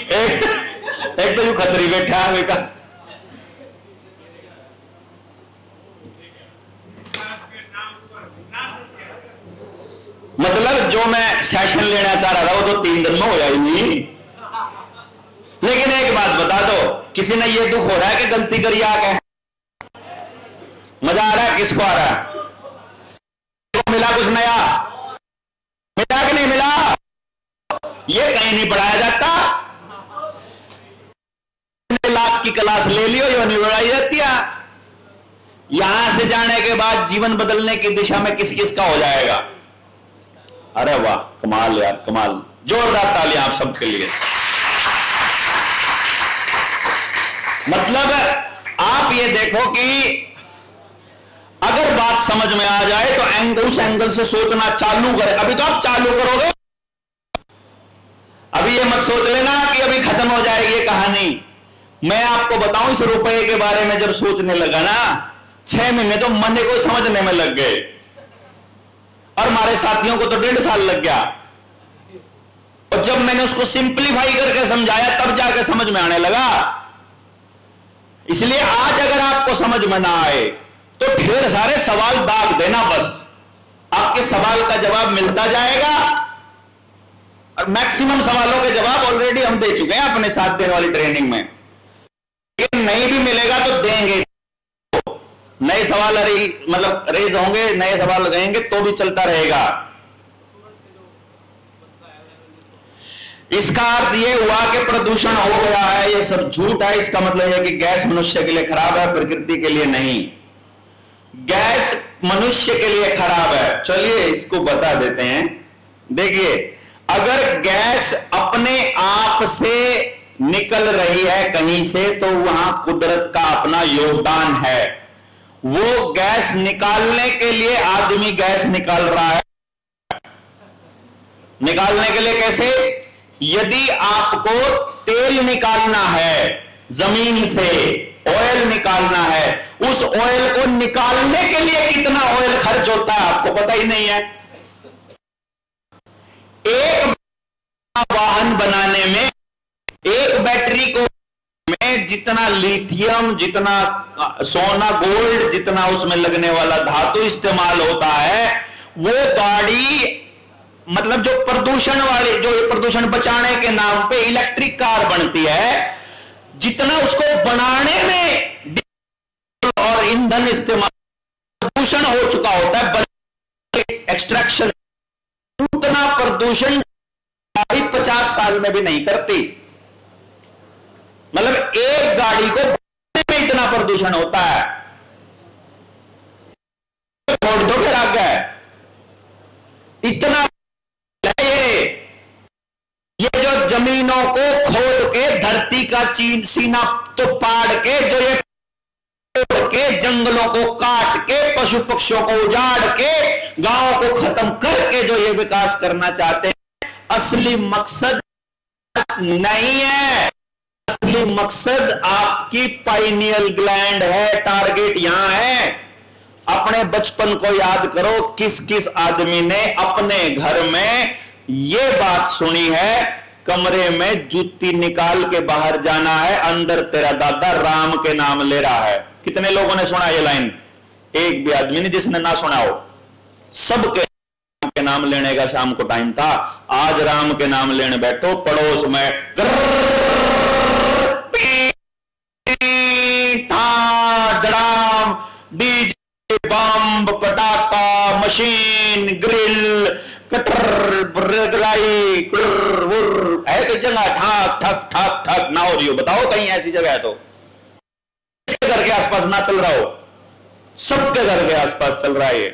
एक तो जो खतरी बैठा है विकास। मतलब जो मैं सेशन लेना चाह रहा था वो तो 3 दिन में हो जाएगी नहीं। लेकिन एक बात बता दो, किसी ने ये दुख हो रहा है कि गलती करी आके? मजा आ रहा है? किसको आ रहा है? मिला कुछ नया? मिला कि नहीं मिला? ये कहीं नहीं पढ़ाया जाता। लाख की क्लास ले लियो, यो नहीं पढ़ाई जाती है। यहां से जाने के बाद जीवन बदलने की दिशा में किस किस का हो जाएगा? अरे वाह, कमाल यार, कमाल। जोरदार तालियां आप सबके लिए। मतलब आप ये देखो कि अगर बात समझ में आ जाए तो उस एंगल से सोचना चालू करें। अभी तो आप चालू करोगे, अभी ये मत सोच लेना कि अभी खत्म हो जाएगी ये कहानी। मैं आपको बताऊं, इस रुपए के बारे में जब सोचने लगा ना, 6 महीने तो मन को समझने में लग गए, और हमारे साथियों को तो 1.5 साल लग गया। और जब मैंने उसको सिंप्लीफाई करके समझाया तब जाके समझ में आने लगा। इसलिए आज अगर आपको समझ में ना आए तो ढेर सारे सवाल दाग देना, बस आपके सवाल का जवाब मिलता जाएगा। और मैक्सिमम सवालों के जवाब ऑलरेडी हम दे चुके हैं अपने 7 दिन वाली ट्रेनिंग में। लेकिन नहीं भी मिलेगा तो देंगे, नए सवाल मतलब रेज होंगे, नए सवाल रहेंगे तो भी चलता रहेगा। इसका अर्थ यह हुआ कि प्रदूषण हो गया है, यह सब झूठ है। इसका मतलब यह कि गैस मनुष्य के लिए खराब है, प्रकृति के लिए नहीं। गैस मनुष्य के लिए खराब है। चलिए इसको बता देते हैं। देखिए, अगर गैस अपने आप से निकल रही है कहीं से तो वहां कुदरत का अपना योगदान है। वो गैस निकालने के लिए आदमी गैस निकाल रहा है। निकालने के लिए कैसे? यदि आपको तेल निकालना है जमीन से, ऑयल निकालना है, उस ऑयल को निकालने के लिए कितना ऑयल खर्च होता है आपको पता ही नहीं है। एक वाहन बनाने में एक बैटरी को में जितना लिथियम, जितना सोना, गोल्ड, जितना उसमें लगने वाला धातु इस्तेमाल होता है, वो गाड़ी मतलब जो प्रदूषण वाली, जो प्रदूषण बचाने के नाम पे इलेक्ट्रिक कार बनती है, जितना उसको बनाने में और ईंधन इस्तेमाल प्रदूषण हो चुका होता है एक्सट्रैक्शन, उतना प्रदूषण 50 50 साल में भी नहीं करती। मतलब एक गाड़ी को में इतना प्रदूषण होता है, छोड़ दो फिर आगे इतना। ये जो जमीनों को खोद के धरती का सीना तो पाड़ के, जो ये के जंगलों को काट के, पशु पक्षियों को उजाड़ के, गांवों को खत्म करके जो ये विकास करना चाहते हैं, असली मकसद नहीं है। असली मकसद आपकी पाइनियल ग्लैंड है, टारगेट यहां है। अपने बचपन को याद करो, किस किस आदमी ने अपने घर में ये बात सुनी है, कमरे में जूती निकाल के बाहर जाना है, अंदर तेरा दादा राम के नाम ले रहा है। कितने लोगों ने सुना ये लाइन? एक भी आदमी नहीं जिसने ना सुना हो। सबके राम के नाम लेने का शाम को टाइम था। आज राम के नाम लेने बैठो, पड़ोस में डीजे, बम, पटाखा, मशीन, ग्रिल, कटर, गलाई, है कई जगह ठक ठक ठक ठक ना हो रही हो? बताओ कहीं ऐसी जगह है तो? किसके घर के आसपास ना चल रहा हो? सबके घर के आसपास चल रहा है।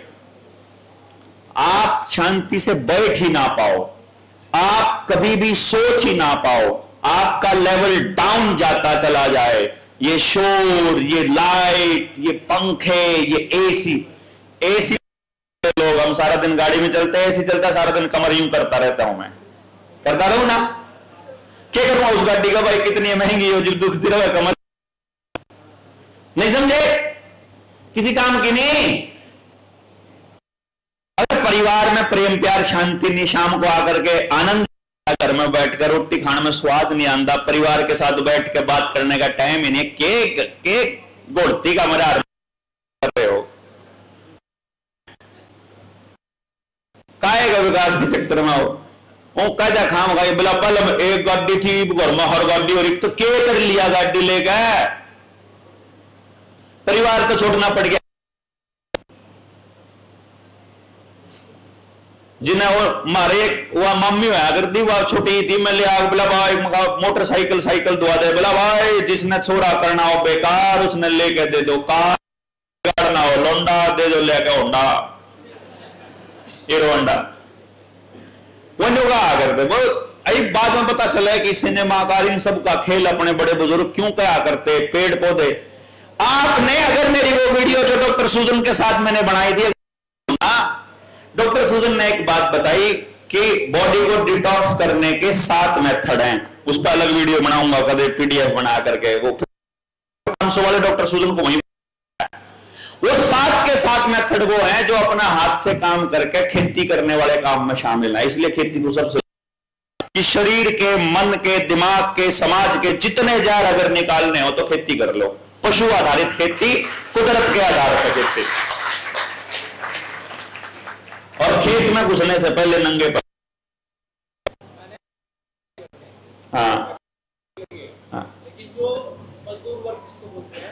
आप शांति से बैठ ही ना पाओ, आप कभी भी सोच ही ना पाओ, आपका लेवल डाउन जाता चला जाए। ये शोर, ये लाइट, ये पंखे, ये एसी लोग, हम सारा दिन गाड़ी में चलते हैं, एसी चलता है, सारा दिन कमर यूं करता रहता हूं, मैं करता रहूं ना, क्या करूंगा उस गाड़ी का? भाई कितनी महंगी हो, जो दुखती रहे कमर। नहीं समझे? किसी काम की नहीं। अगर परिवार में प्रेम प्यार शांति नहीं, शाम को आकर के आनंद, घर में बैठकर रोटी खाने में स्वाद नहीं आता, परिवार के साथ बैठ के बात करने का टाइम ही नहीं, केक घोड़ती का मजा कर रहे हो। काहे का विकास के चक्कर में हो? कहता खाम खाई बोला, पल एक गाड़ी थी घर में, हर गाड़ी और एक तो क्या कर लिया, गाड़ी ले गए, परिवार तो छोड़ना पड़ गया। जिन्हें वो मारे वह मम्मी होया करती, वह छोटी थी, मैं ले आग बोला भाई मोटरसाइकिल साइकिल दुआ दे, बोला भाई जिसने छोरा करना हो बेकार उसने लेके दे दो, कार गाड़ना हो लोंडा दे दो लेके होंडा, हीरो होंडा। वो कहा करते वो बाद में पता चला कि सिनेमाकार इन सब का खेल अपने बड़े बुजुर्ग क्यों कहा करते, पेड़ पौधे। आपने अगर मेरी वो वीडियो जो डॉक्टर सूजन के साथ मैंने बनाई थी, डॉक्टर सूजन ने एक बात बताई कि बॉडी को डिटॉक्स करने के 7 मेथड हैं, उस पर अलग वीडियो बनाऊंगा कभी पीडीएफ बना करके, वो 500 वाले डॉक्टर सूजन को वहीं वो 7 के 7 मेथड वो हैं जो अपना हाथ से काम करके खेती करने वाले काम में शामिल है। इसलिए खेती को सबसे कि शरीर के, मन के, दिमाग के, समाज के जितने जार अगर निकालने हो तो खेती कर लो। पशु आधारित खेती, कुदरत के आधार पर खेती, और खेत में घुसने से पहले नंगे पर। हाँ हाँ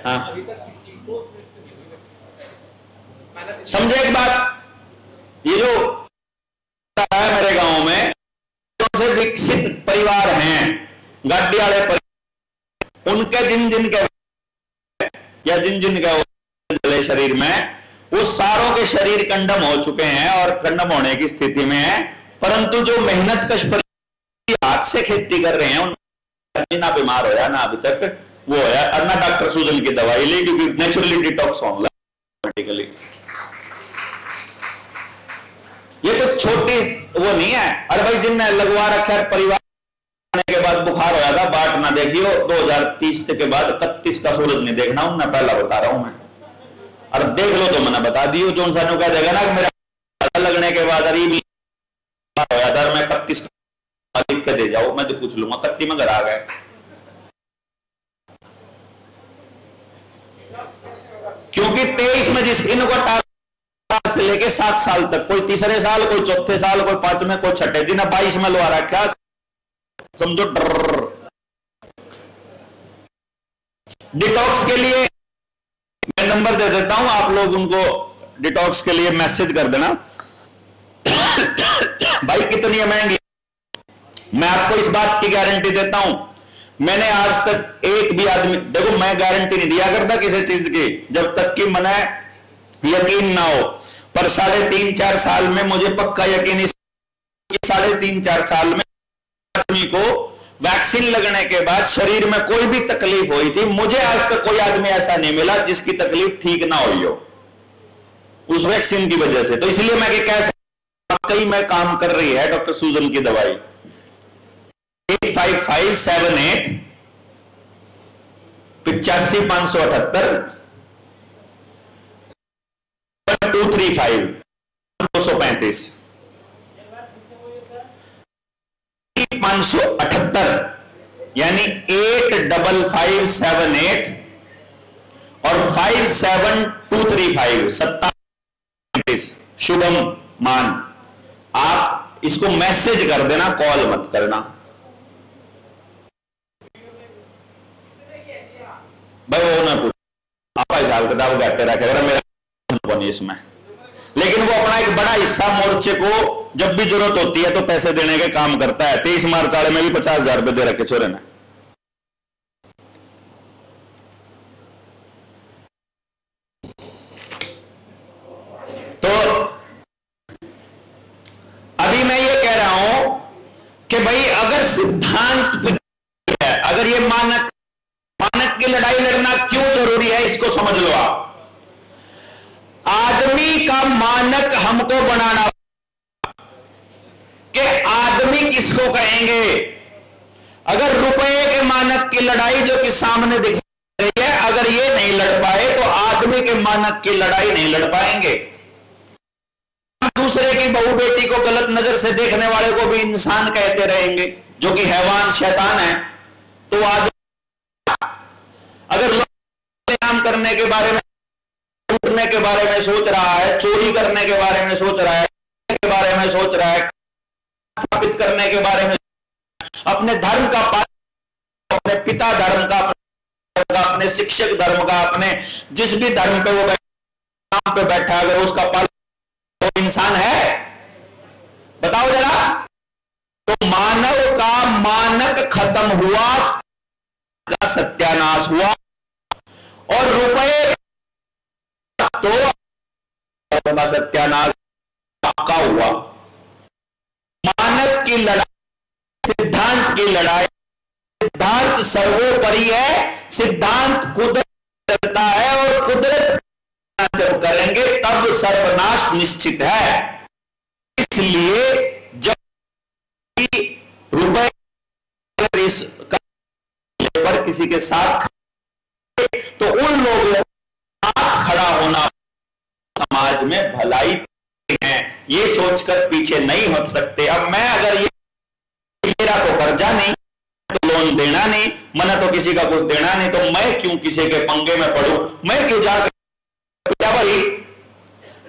हाँ, समझे एक बात? ये जो है मेरे गांव में से विकसित परिवार हैं, गाड़ी वाले परिवार, उनके जिन जिन के या जिन जिन के जले शरीर में, वो सारों के शरीर कंडम हो चुके हैं और कंडम होने की स्थिति में है। परंतु जो मेहनत कश हाथ से खेती कर रहे हैं उन ना बीमार होया ना अभी तक वो होया, और ना डॉक्टर सूजन की दवाई ली, क्योंकि नेचुरली डिटॉक्स ऑटोमेटिकली। ये तो छोटी वो नहीं है। अरे भाई जिनने लगवा रखा है परिवार के बाद बुखार होया था, बाट ना देखियो 2030 के बाद 31 का सूरज नहीं देखना, उनने पहला बता रहा हूं मैं। और देख लो तो मैंने बता दियो, जो इंसानों कह देगा ना कि मेरा लगने के बाद अरे होया था, मैं 31 लिख के दे जाओ, मैं तो पूछ लूंगा 31 में घर आ गए। क्योंकि 23 में जिस इनको से लेके 7 साल तक, कोई तीसरे साल, कोई चौथे साल, कोई 5वें, कोई छठे, जिन्हें 22 में लगा रखा, समझो डिटॉक्स के लिए मैं नंबर दे देता हूं, आप लोग उनको डिटॉक्स के लिए मैसेज कर देना। भाई कितनी है महंगी, मैं आपको इस बात की गारंटी देता हूं, मैंने आज तक एक भी आदमी, देखो मैं गारंटी नहीं दिया करता किसी चीज की जब तक कि मने यकीन ना हो, पर 3.5-4 साल में मुझे पक्का यकीन, 3.5-4 साल में आदमी को वैक्सीन लगने के बाद शरीर में कोई भी तकलीफ हुई थी, मुझे आज तक कोई आदमी ऐसा नहीं मिला जिसकी तकलीफ ठीक ना हुई हो उस वैक्सीन की वजह से। तो इसलिए मैं कह सकता कई में काम कर रही है डॉक्टर सूजन की दवाई 85578 85,578 235 235 578 यानी 85578 और 57235 27 शुभम मान। आप इसको मैसेज कर देना, कॉल मत करना भाई, वो ना पूछ आप हिसाब किताब घाटे रखेगा मेरा नहीं इसमें, लेकिन वो अपना एक बड़ा हिस्सा मोर्चे को जब भी जरूरत होती है तो पैसे देने के काम करता है। 23 मार्च वाले में भी 50,000 रुपए दे रखे छोरे ने। तो अभी मैं ये कह रहा हूं कि भाई अगर सिद्धांत है, अगर ये मानक की लड़ाई लड़ना क्यों जरूरी है इसको समझ लो आप। आदमी का मानक हमको बनाना, कि आदमी किसको कहेंगे। अगर रुपए के मानक की लड़ाई जो कि सामने दिख रही है, अगर ये नहीं लड़ पाए तो आदमी के मानक की लड़ाई नहीं लड़ पाएंगे। दूसरे की बहू बेटी को गलत नजर से देखने वाले को भी इंसान कहते रहेंगे जो कि हैवान शैतान है। तो आदमी अगर काम करने के बारे में, लूटने के बारे में सोच रहा है, चोरी करने के बारे में सोच रहा है, के बारे में सोच रहा है, स्थापित करने के बारे में, अपने धर्म का पालन, अपने पिता धर्म का, अपने शिक्षक धर्म का, अपने जिस भी धर्म पे वो पे बैठा, अगर उसका पालन तो इंसान है, बताओ जरा। तो मानव का मानक खत्म हुआ, का सत्यानाश हुआ, और रुपए तो का सत्यानाश का हुआ। मानक की लड़ाई, सिद्धांत की लड़ाई, सिद्धांत सर्वोपरि है, सिद्धांत कुदरत करता है, और कुदरत जब करेंगे तब सर्वनाश निश्चित है। इसलिए जब रुपए इस पर किसी के साथ तो उन लोगों साथ खड़ा होना समाज में भलाई है, ये सोचकर पीछे नहीं हट सकते। अब मैं अगर ये मेरा तो कर्जा नहीं, तो लोन देना नहीं, मना तो किसी का कुछ देना नहीं, तो मैं क्यों किसी के पंगे में पड़ूं, मैं क्यों जाकर क्या भाई।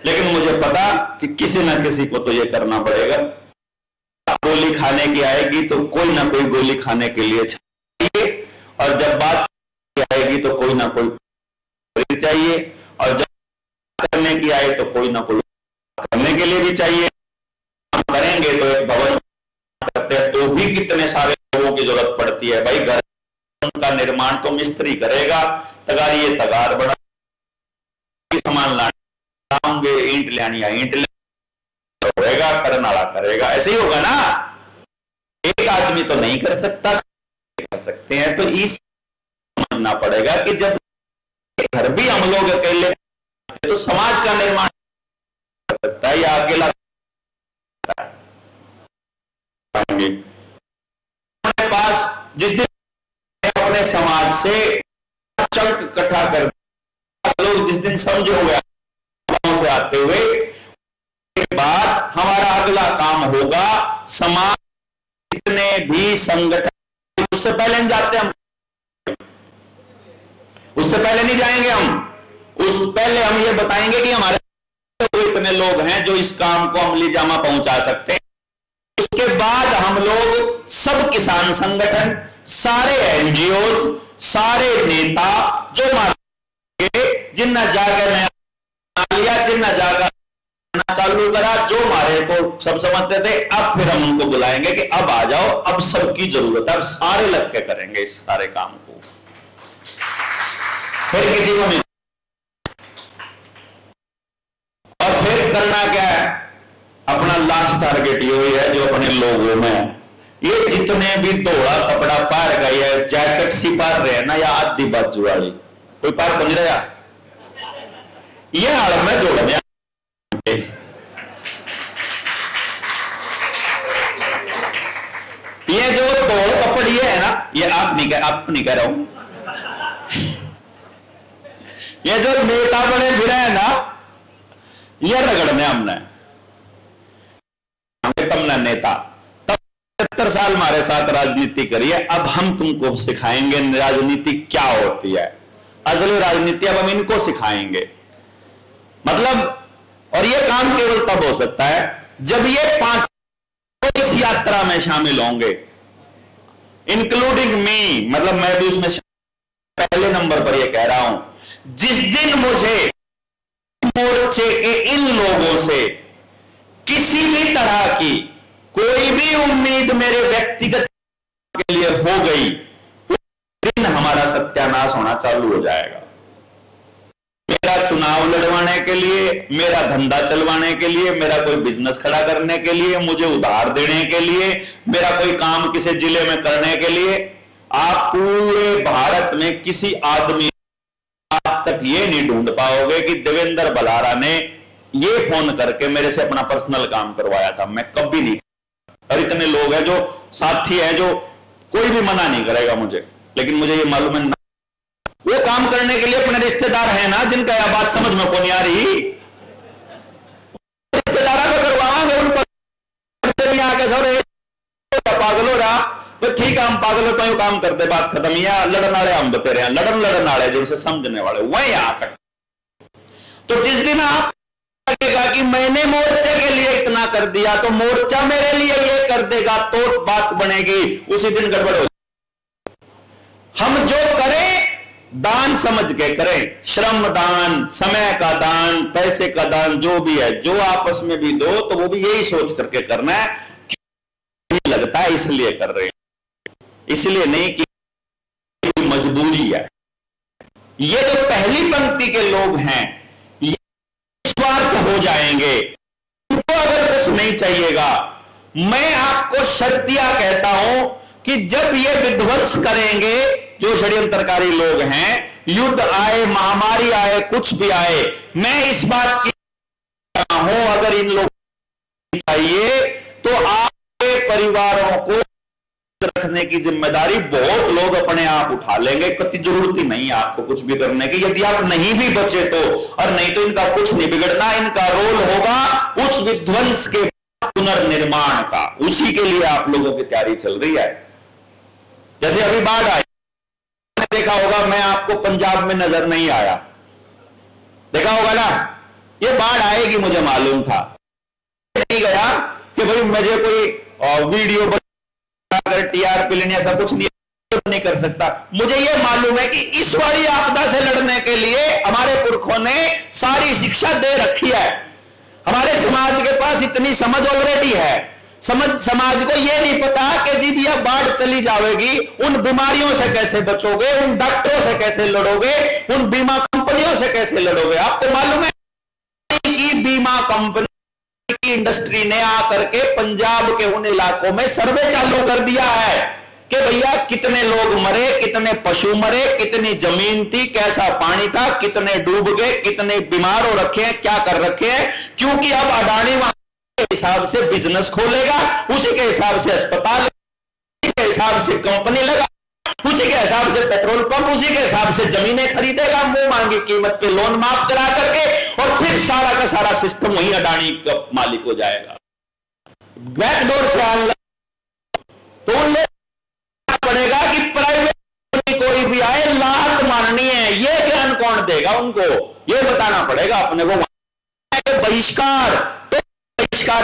लेकिन मुझे पता कि किसी ना किसी को तो ये करना पड़ेगा। गोली खाने की आएगी तो कोई ना कोई गोली खाने के लिए चाहिए, और जब बात आएगी तो कोई ना कोई चाहिए, और जब करने की आए तो कोई ना कोई करने के लिए भी चाहिए। हम करेंगे तो एक भवन करते हैं तो भी कितने सारे लोगों की जरूरत पड़ती है भाई। घर का निर्माण तो मिस्त्री करेगा, तगारी तगार बना, सामान लाएंगे, ईंट लानी है ईंट होएगा, करने वाला करेगा, ऐसे ही होगा ना। एक आदमी तो नहीं कर सकता, कर सकते हैं। तो इस समझना पड़ेगा कि जब घर भी हम लोग अकेले तो समाज का निर्माण कर सकता है या अकेला हमारे पास जिस दिन अपने समाज से चंक इकट्ठा कर लोग जिस दिन समझ हो गया से आते हुए के बाद हमारा अगला काम होगा समाज जितने भी संगठन, उससे पहले नहीं जाते हम, उससे पहले नहीं जाएंगे हम, उस पहले हम ये बताएंगे कि हमारे तो इतने लोग हैं जो इस काम को अमली जामा पहुंचा सकते हैं। उसके बाद हम लोग सब किसान संगठन, सारे एनजीओ, सारे नेता जो मारे जिन्ना जाकर नया लिया, जिन्ना जाकर चालू करा, जो हमारे को सब समझते थे। अब फिर हम उनको बुलाएंगे कि अब आ जाओ, अब सबकी जरूरत है, अब सारे लग के करेंगे इस सारे काम को, फिर किसी को नहीं। और फिर करना क्या है, अपना लास्ट टारगेट यही है जो अपने लोगों में है। ये जितने भी धोड़ा कपड़ा पार गई है, जैकेट सी पार रहे हैं ना, या आधी बाजू वाली कोई पार पहुंच रहा, ये हाल में जोड़ने। ये जो दौड़ कपड़ी है ना, ये आपको नहीं कह रहा हूं, ये जो नेता बने फिरे है ना, ये रगड़ने हमने तमना नेता 70 साल हमारे साथ राजनीति करी है। अब हम तुमको सिखाएंगे राजनीति क्या होती है, असली राजनीति अब हम इनको सिखाएंगे। मतलब, और ये काम केवल तब हो सकता है जब ये 5 इस यात्रा में शामिल होंगे, इंक्लूडिंग मी, मतलब मैं भी उसमें पहले नंबर पर ये कह रहा हूं, जिस दिन मुझे मोर्चे के इन लोगों से किसी भी तरह की कोई भी उम्मीद मेरे व्यक्तिगत के लिए हो गई, उस दिन हमारा सत्यानाश होना चालू हो जाएगा। मेरा चुनाव लड़वाने के लिए, मेरा धंधा चलवाने के लिए, मेरा कोई बिजनेस खड़ा करने के लिए, मुझे उधार देने के लिए, मेरा कोई काम किसी जिले में करने के लिए, आप पूरे भारत में किसी आदमी आज तक ये नहीं ढूंढ पाओगे कि देवेंद्र बलारा ने ये फोन करके मेरे से अपना पर्सनल काम करवाया था। मैं कभी नहीं। और इतने लोग हैं जो साथी हैं, जो कोई भी मना नहीं करेगा मुझे, लेकिन मुझे ये मालूम है वो काम करने के लिए अपने रिश्तेदार हैं ना, जिनका यह बात समझ में को नहीं आ रही, रिश्तेदारा को करवाएंगे, उन पर आके सब पागल हो रहा, तो ठीक है हम पागल हो तो काम करते, बात खत्म। या लड़न वाले हम बते रहे हैं, लड़न वाले जिनसे समझने वाले वही आकर। तो जिस दिन आप लगेगा कि मैंने मोर्चे के लिए इतना कर दिया तो मोर्चा मेरे लिए ये कर देगा, तो बात बनेगी, उसी दिन गड़बड़ हो। हम जो करें दान समझ के करें, श्रम दान, समय का दान, पैसे का दान, जो भी है, जो आपस में भी दो तो वो भी यही सोच करके करना है कि लगता है इसलिए कर रहे हैं, इसलिए नहीं कि मजबूरी है। ये जो पहली पंक्ति के लोग हैं ये स्वार्थ हो जाएंगे, उनको अगर कुछ नहीं चाहिएगा। मैं आपको शर्तिया कहता हूं कि जब ये विध्वंस करेंगे जो षड्यंत्रकारी लोग हैं, युद्ध आए, महामारी आए, कुछ भी आए, मैं इस बात की हूं अगर इन लोगों को चाहिए तो आपके परिवारों को रखने की जिम्मेदारी बहुत लोग अपने आप उठा लेंगे। कति जरूरत ही नहीं है आपको कुछ भी करने की, यदि आप नहीं भी बचे तो, और नहीं तो इनका कुछ नहीं बिगड़ना। इनका रोल होगा उस विध्वंस के पुनर्निर्माण का, उसी के लिए आप लोगों की तैयारी चल रही है। जैसे अभी बाढ़ आई, देखा होगा, मैं आपको पंजाब में नजर नहीं आया, देखा होगा ना, ये बाढ़ आएगी मुझे मालूम था, नहीं गया कि भाई मुझे कोई वीडियो बनाकर टीआरपी लेने ऐसा कुछ नहीं कर सकता। मुझे ये मालूम है कि इस वाली आपदा से लड़ने के लिए हमारे पुरखों ने सारी शिक्षा दे रखी है। हमारे समाज के पास इतनी समझ ऑलरेडी है। समाज को यह नहीं पता कि जी भैया बाढ़ चली जाएगी, उन बीमारियों से कैसे बचोगे, उन डॉक्टरों से कैसे लड़ोगे, उन बीमा कंपनियों से कैसे लड़ोगे। आपको मालूम है कि बीमा कंपनी की इंडस्ट्री ने आकर के पंजाब के उन इलाकों में सर्वे चालू कर दिया है कि भैया कितने लोग मरे, कितने पशु मरे, कितनी जमीन थी, कैसा पानी था, कितने डूब गए, कितने बीमार हो रखे हैं, क्या कर रखे हैं। क्योंकि अब अडानी वहां के हिसाब से बिजनेस खोलेगा, उसी के हिसाब से अस्पताल, उसी के हिसाब से कंपनी लगा, उसी के हिसाब से पेट्रोल पंप, उसी के हिसाब से जमीनें खरीदेगा मुंह मांगी कीमत पे लोन माफ करा करके, और फिर सारा का सारा सिस्टम वही अडानी का मालिक हो जाएगा। बैकडोर से आने तो उन लोग पड़ेगा कि प्राइवेट कोई भी आए लात माननी है, ये ज्ञान कौन देगा उनको, ये बताना पड़ेगा अपने को। बहिष्कार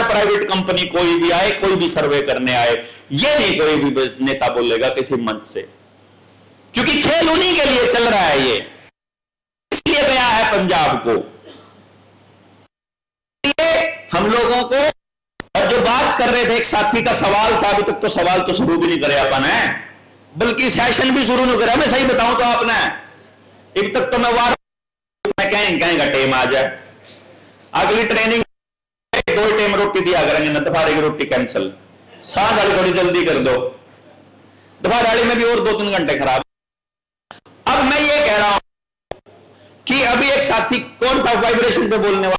प्राइवेट कंपनी कोई भी आए, कोई भी सर्वे करने आए, ये नहीं कोई भी नेता बोलेगा किसी मंच से, क्योंकि खेल उन्हीं के लिए चल रहा है। ये इसलिए गया है पंजाब को, हम लोगों को। और जो बात कर रहे थे, एक साथी का सवाल था, अभी तक तो सवाल तो शुरू भी नहीं करे अपन है, बल्कि सेशन भी शुरू नहीं करा। मैं सही बताऊं तो आपने अब तक तो मैं कहेंगे टेम आ जाए, अगली ट्रेनिंग 2 टाइम रोटी दिया करेंगे ना, दोपहर की रोटी कैंसिल, सांझ वाली थोड़ी जल्दी कर दो, दोपहर वाली में भी और 2-3 घंटे खराब। अब मैं ये कह रहा हूं कि अभी एक साथी कौन था वाइब्रेशन पे बोलने वाला,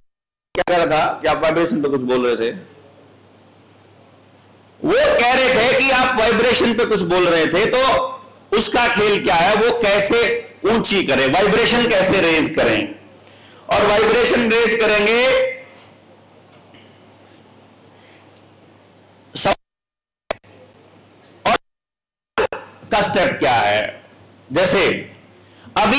क्या कह रहा था कि आप वाइब्रेशन पे कुछ बोल रहे थे, वो कह रहे थे कि आप वाइब्रेशन पे कुछ बोल रहे थे, तो उसका खेल क्या है, वो कैसे ऊंची करें, वाइब्रेशन कैसे रेज करें, और वाइब्रेशन रेज करेंगे और का स्टेप क्या है। जैसे